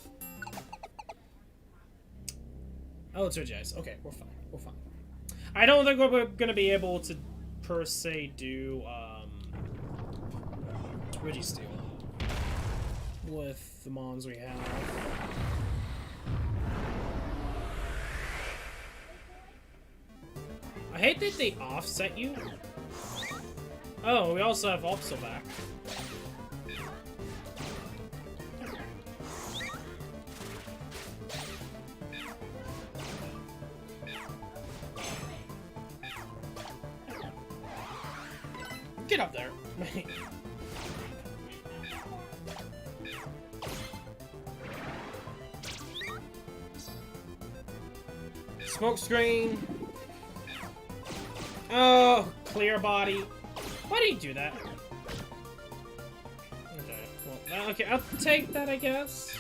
Oh, it's Regice. Okay, we're fine. We're fine. I don't think we're gonna be able to, per se, do, Registeel with the Mons we have. I hate that they offset you. Oh, we also have Opsel back. Get up there. Smoke screen. Oh, clear body. Why do you do that? Okay, well, okay, I'll take that, I guess.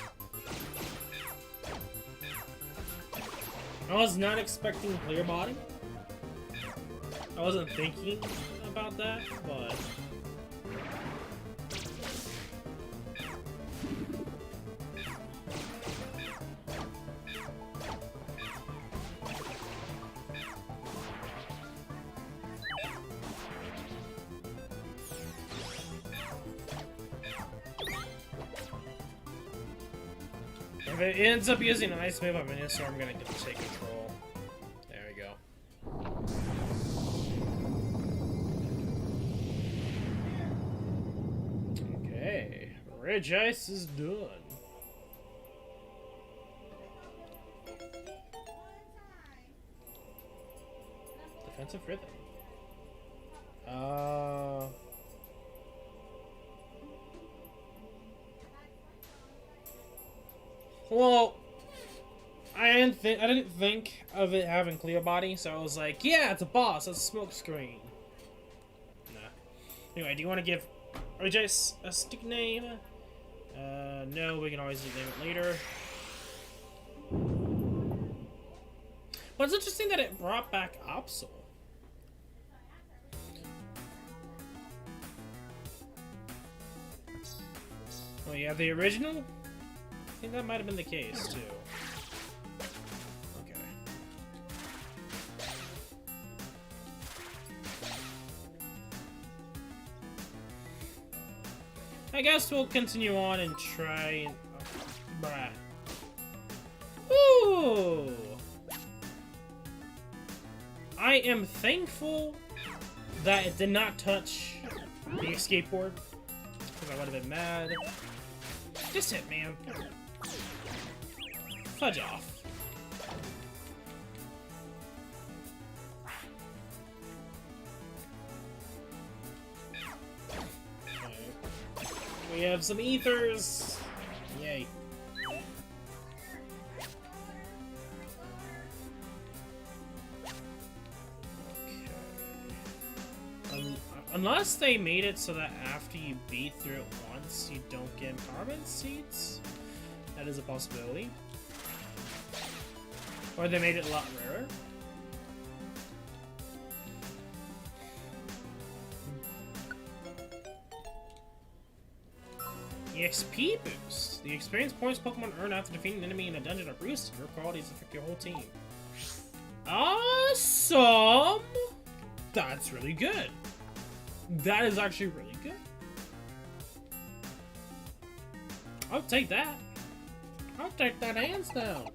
I was not expecting clear body. I wasn't thinking about that, but... if it ends up using an ice move on Venusaur, I'm gonna get to take control. There we go. Okay, Regice is done. Defensive rhythm. Well, I didn't think of it having clear body, so I was like, yeah, it's a boss, it's a smoke screen. Nah. Anyway, do you want to give Regice a stick name? No, we can always name it later. But it's interesting that it brought back Opsel. Oh yeah, the original? I think that might have been the case, too. Okay. I guess we'll continue on and try and... Bruh. Ooh! I am thankful that it did not touch the skateboard, because I would have been mad. Just hit, man. Fudge off. We have some ethers. Yay. Unless they made it so that after you beat through it once, you don't get carbon seeds. That is a possibility. Or they made it a lot rarer. EXP boost. The experience points Pokemon earn after defeating an enemy in a dungeon are boosted. Your qualities affect your whole team. Awesome! That's really good. That is actually really good. I'll take that. I'll take that hands down.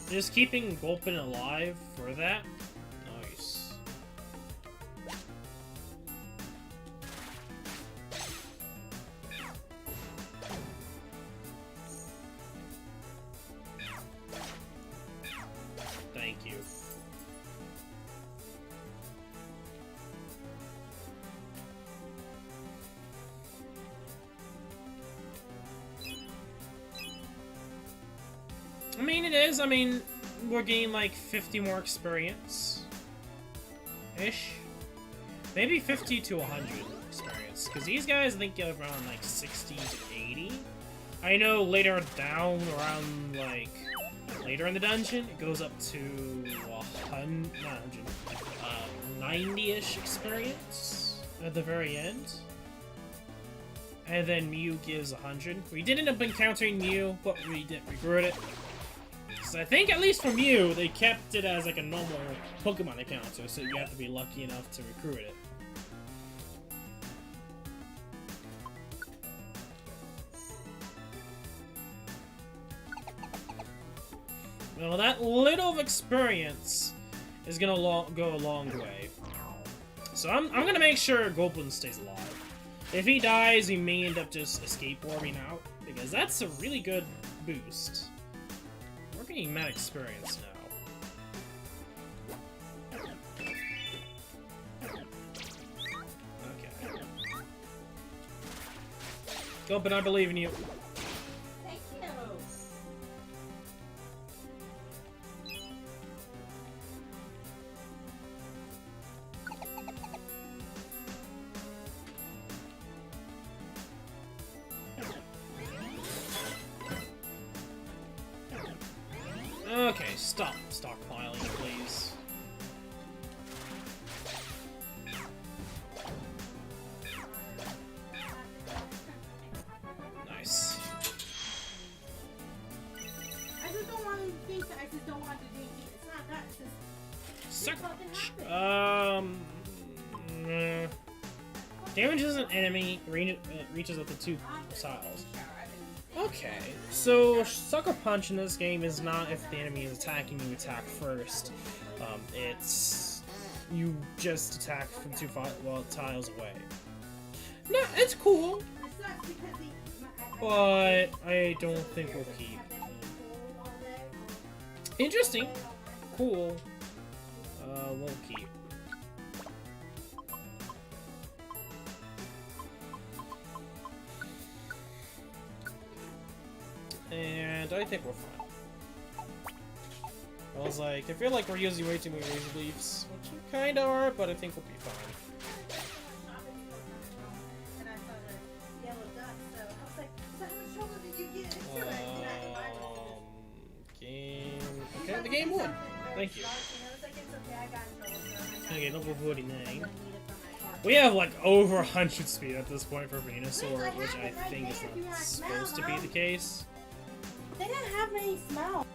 Just keeping Dolphin alive for that. Nice. Thank you. I mean, it is. I mean, we're getting like 50 more experience. Ish. Maybe 50 to 100 experience. Because these guys, I think, get around like 60 to 80. I know later down, around like later in the dungeon, it goes up to 90-ish experience at the very end. And then Mew gives 100. We did end up encountering Mew, but we didn't regret it. So I think, at least for Mew, they kept it as like a normal Pokemon encounter, so you have to be lucky enough to recruit it. Well, that little of experience is gonna go a long way. So I'm gonna make sure Goblin stays alive. If he dies, we may end up just escape orbing out, because that's a really good boost. We're getting mad experience now. Okay. Goblin, I believe in you. Thank you. Okay, stop stockpiling, please. Nice. I just don't want to think that I just don't want to do it. It's not that. It's just something happens. Damages an enemy reaches up to 2 tiles. Okay, so Sucker Punch in this game is not if the enemy is attacking, you attack first. It's you just attack from 2 tiles away. No, it's cool, but I don't think we'll keep. Interesting, cool. We'll keep. And I think we're fine. I was like, I feel like we're using way too many razor leaves, which we kinda are, but I think we'll be fine. Game. Okay, the game won. Thank you. Okay, level 49. We have like over 100 speed at this point for Venusaur, which I think is not supposed to be the case. They didn't have many smells.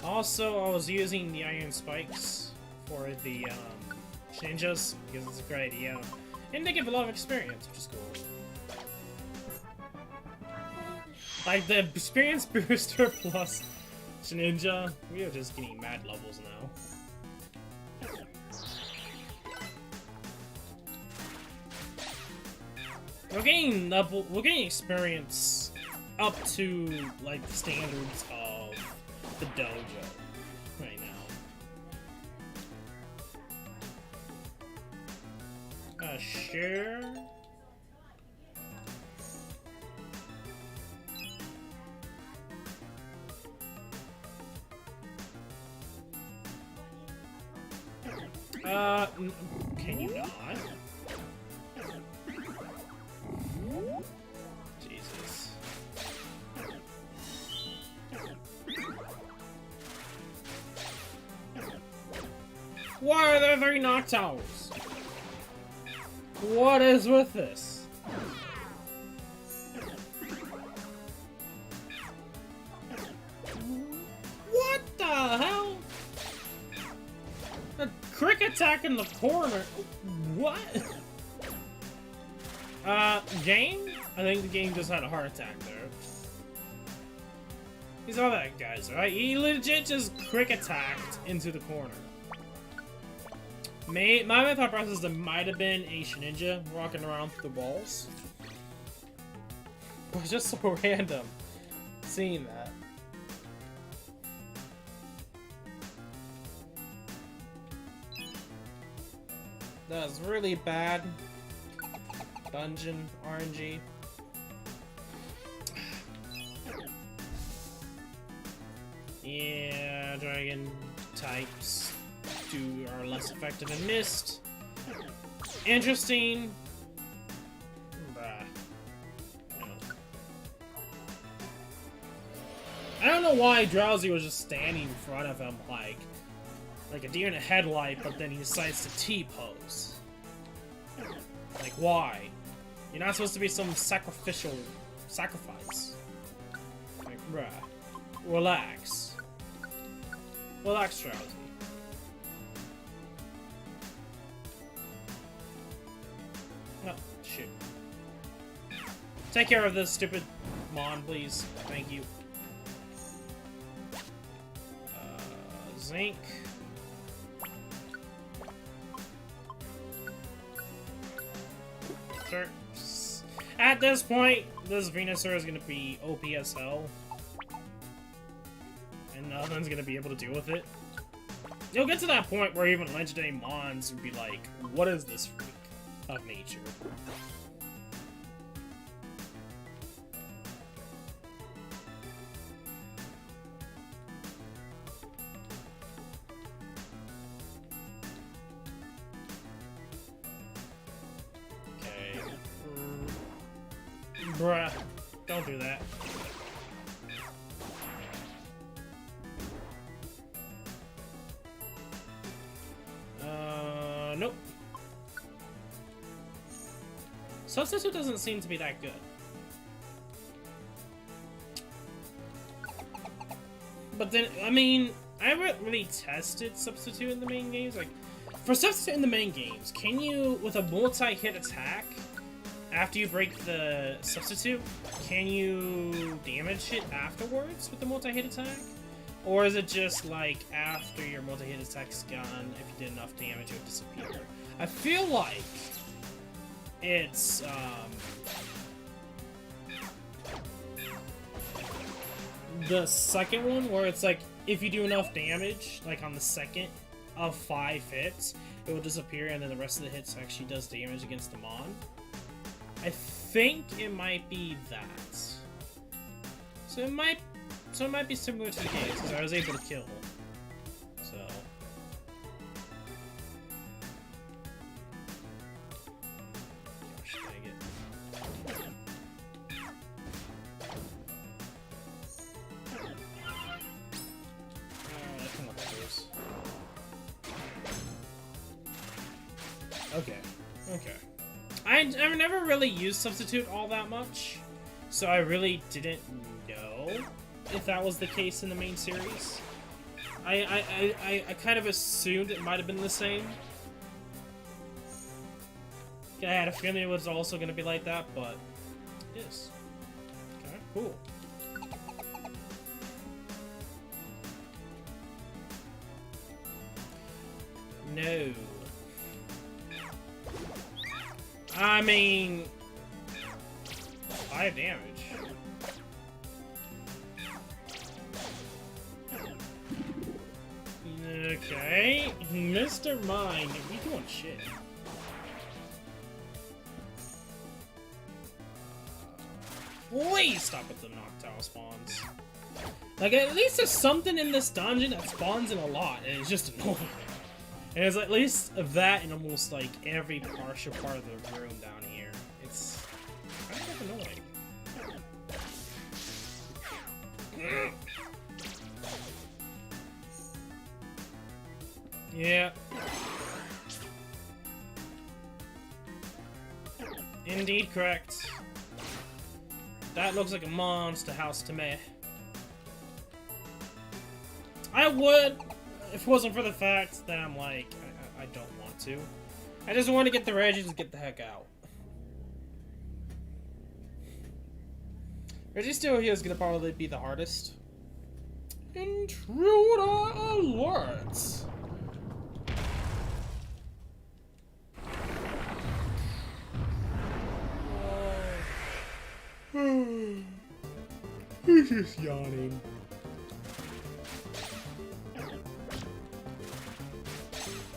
Also, I was using the iron spikes for the ninjas because it's a great idea. And they give a lot of experience, which is cool. Like the experience booster plus ninja, we are just getting mad levels now. We're getting experience up to like the standards of the dojo right now. Sure. Can you not? Jesus. Why are there 3 knock towers? What is with this? What the hell? A crick attack in the corner? What? Game? I think the game just had a heart attack there. He's all that guys, right? He legit just crick attacked into the corner. My thought process is there might have been a ninja walking around through the walls. It was just so random seeing that. That was really bad. Dungeon RNG. Yeah, dragon types are less effective in mist. Interesting. Bah. I don't know why Drowsy was just standing in front of him like a deer in a headlight, but then he decides to T-pose. Like, why? You're not supposed to be some sacrifice. Like, bruh. Relax. Relax, Drowsy. No, shoot. Take care of this stupid Mon, please. Thank you. Zinc. Sure. At this point, this Venusaur is gonna be OP as hell. And nothing's gonna be able to deal with it. You'll get to that point where even legendary Mons would be like, what is this freak of nature? Okay. Bruh, don't do that. Nope. Substitute doesn't seem to be that good. But then, I mean, I haven't really tested Substitute in the main games. Like, for Substitute in the main games, can you, with a multi-hit attack, after you break the Substitute, can you damage it afterwards with the multi-hit attack? Or is it just like after your multi-hit attack's gone, if you did enough damage, it would disappear? I feel like it's the second one, where it's like if you do enough damage, like on the second of 5 hits, it will disappear, and then the rest of the hits actually does damage against the Mon. I think it might be that. So it might be similar to the games, because I was able to kill him. So. Gosh, dang it. Oh, come on, please. Okay. Okay. I've never really used Substitute all that much, so I really didn't know if that was the case in the main series. I kind of assumed it might have been the same. I had a feeling it was also going to be like that, but it is. Okay, cool. No. I mean, 5 damage. Okay, Mr. Mime, you doing shit. Please stop with the Noctowl spawns. Like, at least there's something in this dungeon that spawns in a lot, and it's just annoying. And there's at least that in almost, like, every partial part of the room down here. It's kind of annoying. Yeah. Indeed correct. That looks like a monster house to me. I would, if it wasn't for the fact that I'm like, I don't want to. I just want to get the Reggies and get the heck out. Reggie still here is gonna probably be the hardest. Intruder alert! He's just yawning.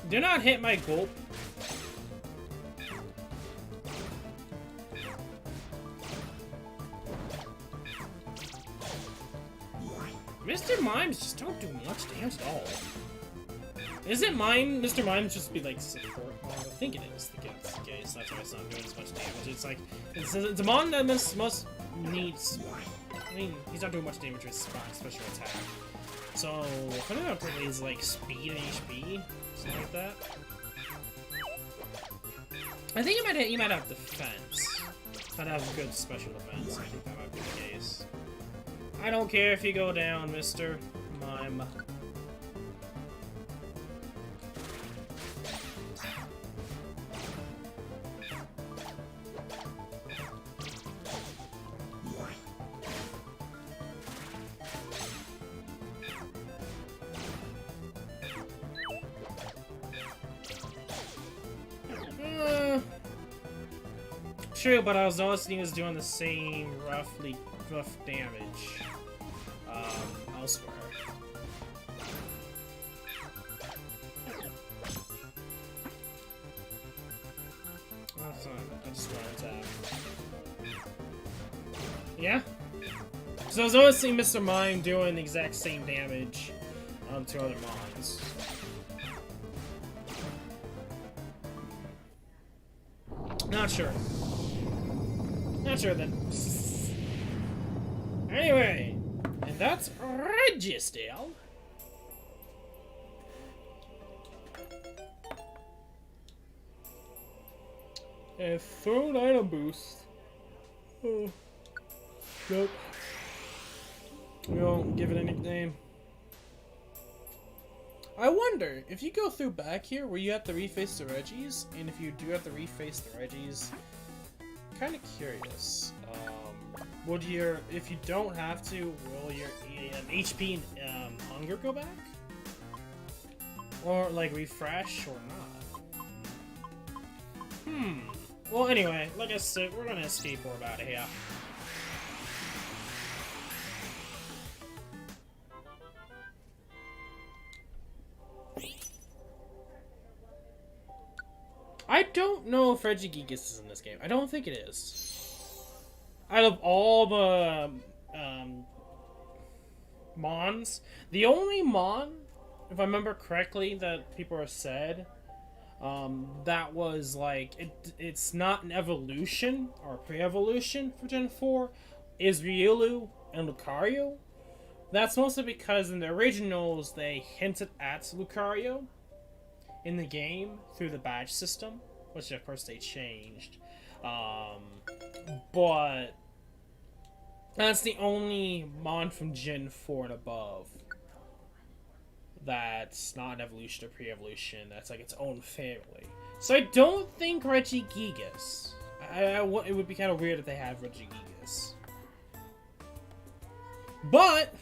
Do not hit my gulp. Mr. Mimes just don't do much damage at all. Isn't Mr. Mimes just be like support? Well, I think it is the case. That's why it's not doing as much damage. It's like it's a mon that must needs. I mean, he's not doing much damage with his special attack. So I don't know if he's like speed and HP, something like that. I think he might have defense. Might have good special defense. I think that might be the case. I don't care if you go down, Mr. Mime. True, but I was noticing he was doing the same rough damage elsewhere. That's not, I just want to tap. Yeah? So I was noticing Mr. Mime doing the exact same damage to other mons. Not sure. Not sure then. Anyway, and that's Register. A third item boost. Oh. Nope. We won't give it a nickname. I wonder, if you go through back here where you have to reface the Reggies, and if you do have to reface the Reggies, I'm kind of curious. Would your, if you don't have to, will your HP and hunger go back? Or like refresh or not? Well, anyway, like I said, we're gonna skateboard out of here. I don't know if Regigigas is in this game. I don't think it is. Out of all the mons, the only mon, if I remember correctly, that people have said that was like it's not an evolution or pre-evolution for Gen 4 is Riolu and Lucario. That's mostly because in the originals they hinted at Lucario in the game through the badge system, which of course they changed. But that's the only mon from Gen 4 and above that's not an evolution or pre-evolution. That's like its own family. So I don't think Regigigas. It would be kind of weird if they had Regigigas. But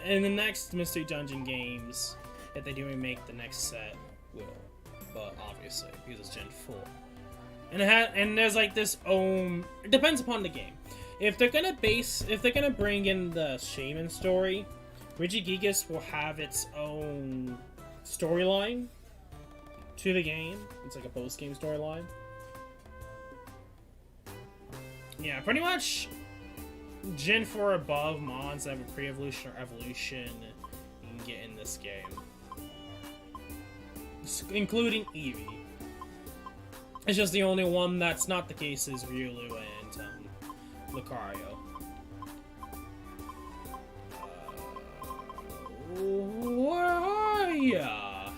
in the next Mystery Dungeon games, if they do remake the next set, will. But obviously, because it's Gen 4. And there's like this own. It depends upon the game. If they're gonna bring in the Shaman story, Regigigas will have its own storyline to the game. It's like a post-game storyline. Yeah, pretty much Gen 4 above mons that have a pre-evolution or evolution you can get in this game. Including Eevee. It's just the only one that's not the case is Riolu and Lucario. Where are ya?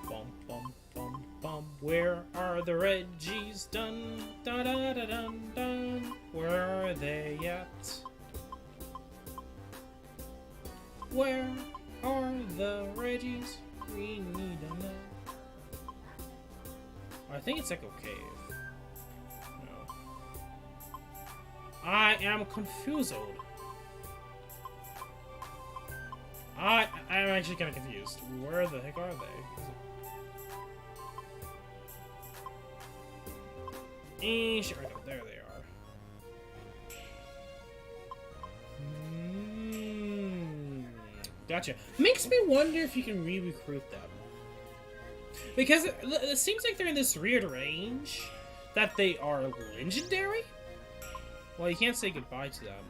Bum bum bum bum. Where are the Reggies? Dun da da da dun dun. Where are they at? Where are the Reggies? We need to know. I think it's Echo Cave. No. I am confused. I'm actually kind of confused. Where the heck are they? Sure, there they are. Gotcha. Makes me wonder if you can re-recruit them. Because it seems like they're in this weird range that they are legendary? Well, you can't say goodbye to them.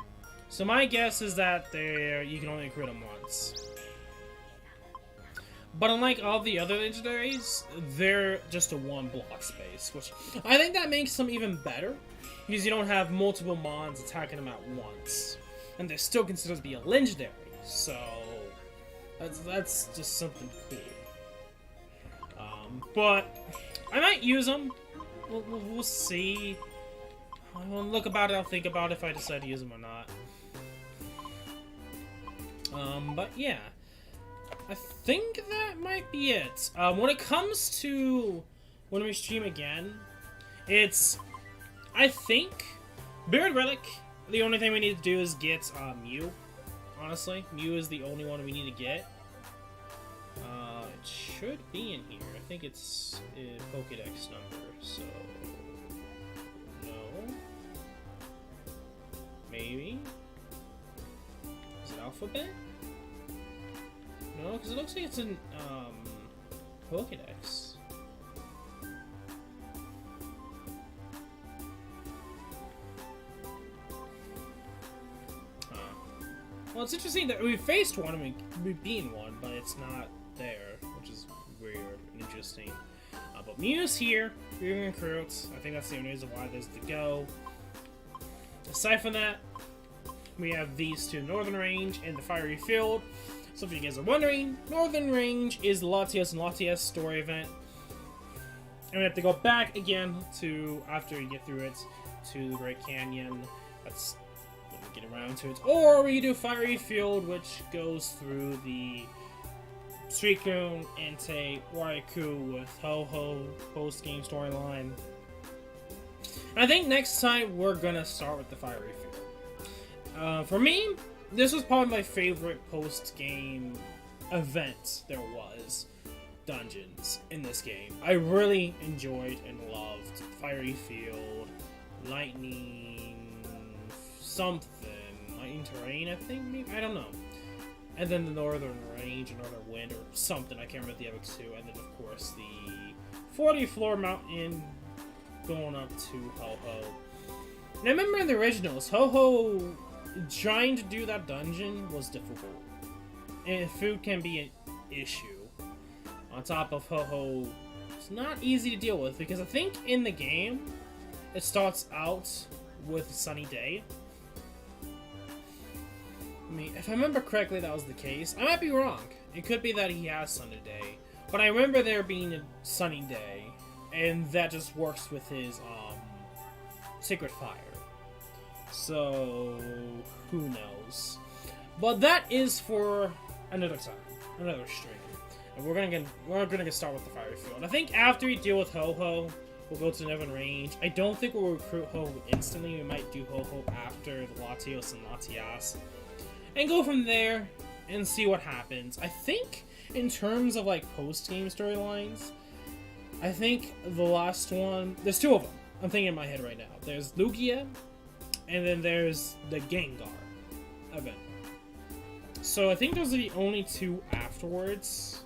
So my guess is that you can only recruit them once. But unlike all the other legendaries, they're just a one block space, which I think that makes them even better, because you don't have multiple mons attacking them at once. And they're still considered to be a legendary, so that's just something cool. But I might use them. We'll see. I'll look about it. I'll think about it if I decide to use them or not. But yeah, I think that might be it. When it comes to when we stream again, I think Buried Relic. The only thing we need to do is get Mew. Honestly, Mew is the only one we need to get. It should be in here. I think it's a Pokédex number, so no. Maybe? Is it Alphabet? No, because it looks like it's in Pokédex. Well, it's interesting that we faced one and we beat one, but it's not there, which is weird and interesting. But Mew's here, we recruits. I think that's the only reason why there's to go. Aside from that, we have these two, Northern Range and the Fiery Field. So if you guys are wondering, Northern Range is the Latias and Latias story event. And we have to go back again to, after you get through it, to the Great Canyon. That's when we get around to it. Or we do Fiery Field, which goes through the Suicune, Entei, Raikou with Ho-Ho post-game storyline. I think next time we're gonna start with the Fiery Field. For me, this was probably my favorite post-game event there was. Dungeons in this game. I really enjoyed and loved Fiery Field, Lightning something, Lightning Terrain, I think, maybe? I don't know. And then the Northern Range, or Northern Wind, or something, I can't remember the other two. And then, of course, the 40 floor mountain going up to Ho-Ho. And I remember in the originals, Ho-Ho trying to do that dungeon was difficult. And food can be an issue. On top of Ho-Ho, it's not easy to deal with, because I think in the game, it starts out with a sunny day. I mean, if I remember correctly, that was the case. I might be wrong. It could be that he has sunny day. But I remember there being a sunny day, and that just works with his, Sacred Fire. So, who knows? But that is for another time, another stream. And we're gonna get started with the Fire Field. I think after we deal with Ho-Ho, we'll go to Nevin Range. I don't think we'll recruit Ho instantly. We might do Ho-Ho after the Latios and Latias. And go from there and see what happens. I think in terms of like post-game storylines, I think the last one, there's two of them I'm thinking in my head right now. There's Lugia, and then there's the Gengar event. So I think those are the only two afterwards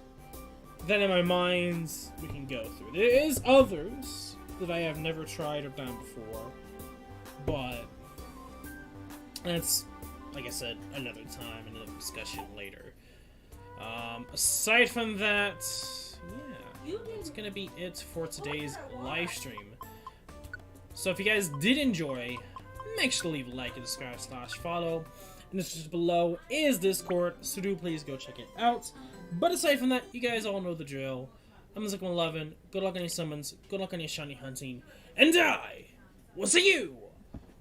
that in my mind we can go through. There is others that I have never tried or done before, but that's, like I said, another time, another discussion later. Aside from that, yeah, that's gonna be it for today's live stream. So if you guys did enjoy, make sure to leave a like and subscribe / follow. And this just below is Discord, so do please go check it out. But aside from that, you guys all know the drill. I'm Zik111. Good luck on your summons, good luck on your shiny hunting, and I will see you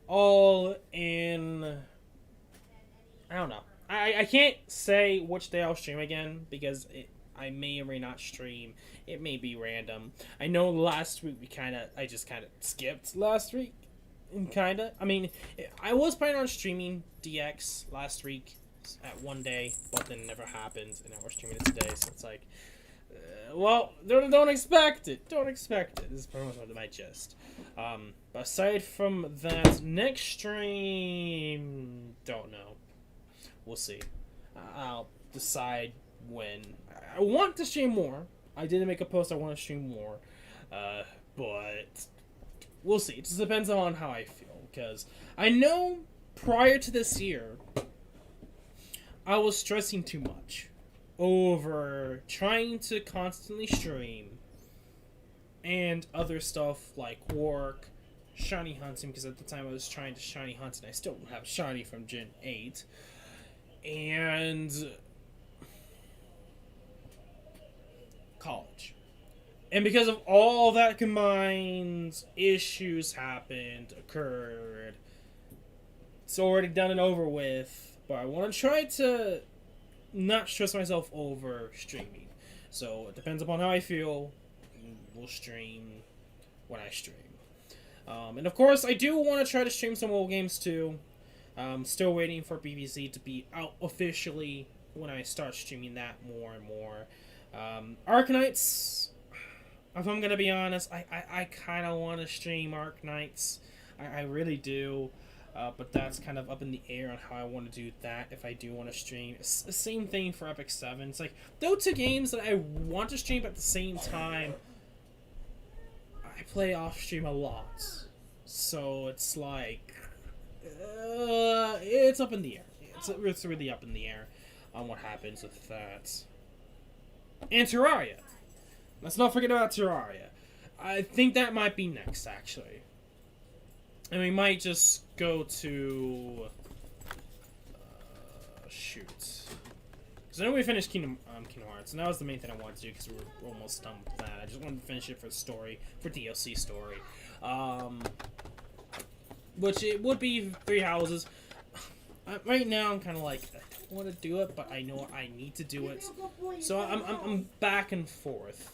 all in... I don't know. I can't say which day I'll stream again because I may or may not stream. It may be random. I know last week I just kind of skipped last week. I mean, I was planning on streaming DX last week at one day, but then it never happened, and now we're streaming it today, so it's like, well, don't expect it. Don't expect it. This is pretty much my gist. But aside from that, next stream, don't know. We'll see. I'll decide when. I want to stream more. I didn't make a post I want to stream more. But we'll see. It just depends on how I feel. Because I know prior to this year, I was stressing too much over trying to constantly stream and other stuff like work, shiny hunting, because at the time I was trying to shiny hunt and I still don't have shiny from Gen 8. And college. And because of all that combined, issues occurred. It's already done and over with, but I want to try to not stress myself over streaming. So it depends upon how I feel. We'll stream when I stream. And of course, I do want to try to stream some old games too. Still waiting for BBC to be out officially when I start streaming that more and more. Arknights, if I'm gonna be honest, I kind of want to stream Arknights. I really do. But that's kind of up in the air on how I want to do that, if I do want to stream. It's the same thing for Epic 7. It's like, those two games that I want to stream, but at the same time, I play off-stream a lot. So it's like... it's up in the air. It's really up in the air on what happens with that. And Terraria. Let's not forget about Terraria. I think that might be next, actually. And we might just go to... shoot. Because I know we finished Kingdom Hearts, and that was the main thing I wanted to do, because we're almost done with that. I just wanted to finish it for the story, for DLC story. Which it would be 3 houses. Right now, I'm kind of like, I don't want to do it, but I know I need to do it. So I'm back and forth.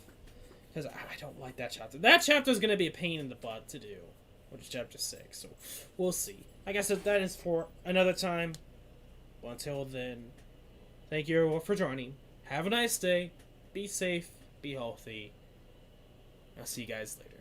Because I don't like that chapter. That chapter is going to be a pain in the butt to do. Which is chapter 6. So we'll see. I guess that is for another time. But until then, thank you everyone for joining. Have a nice day. Be safe. Be healthy. I'll see you guys later.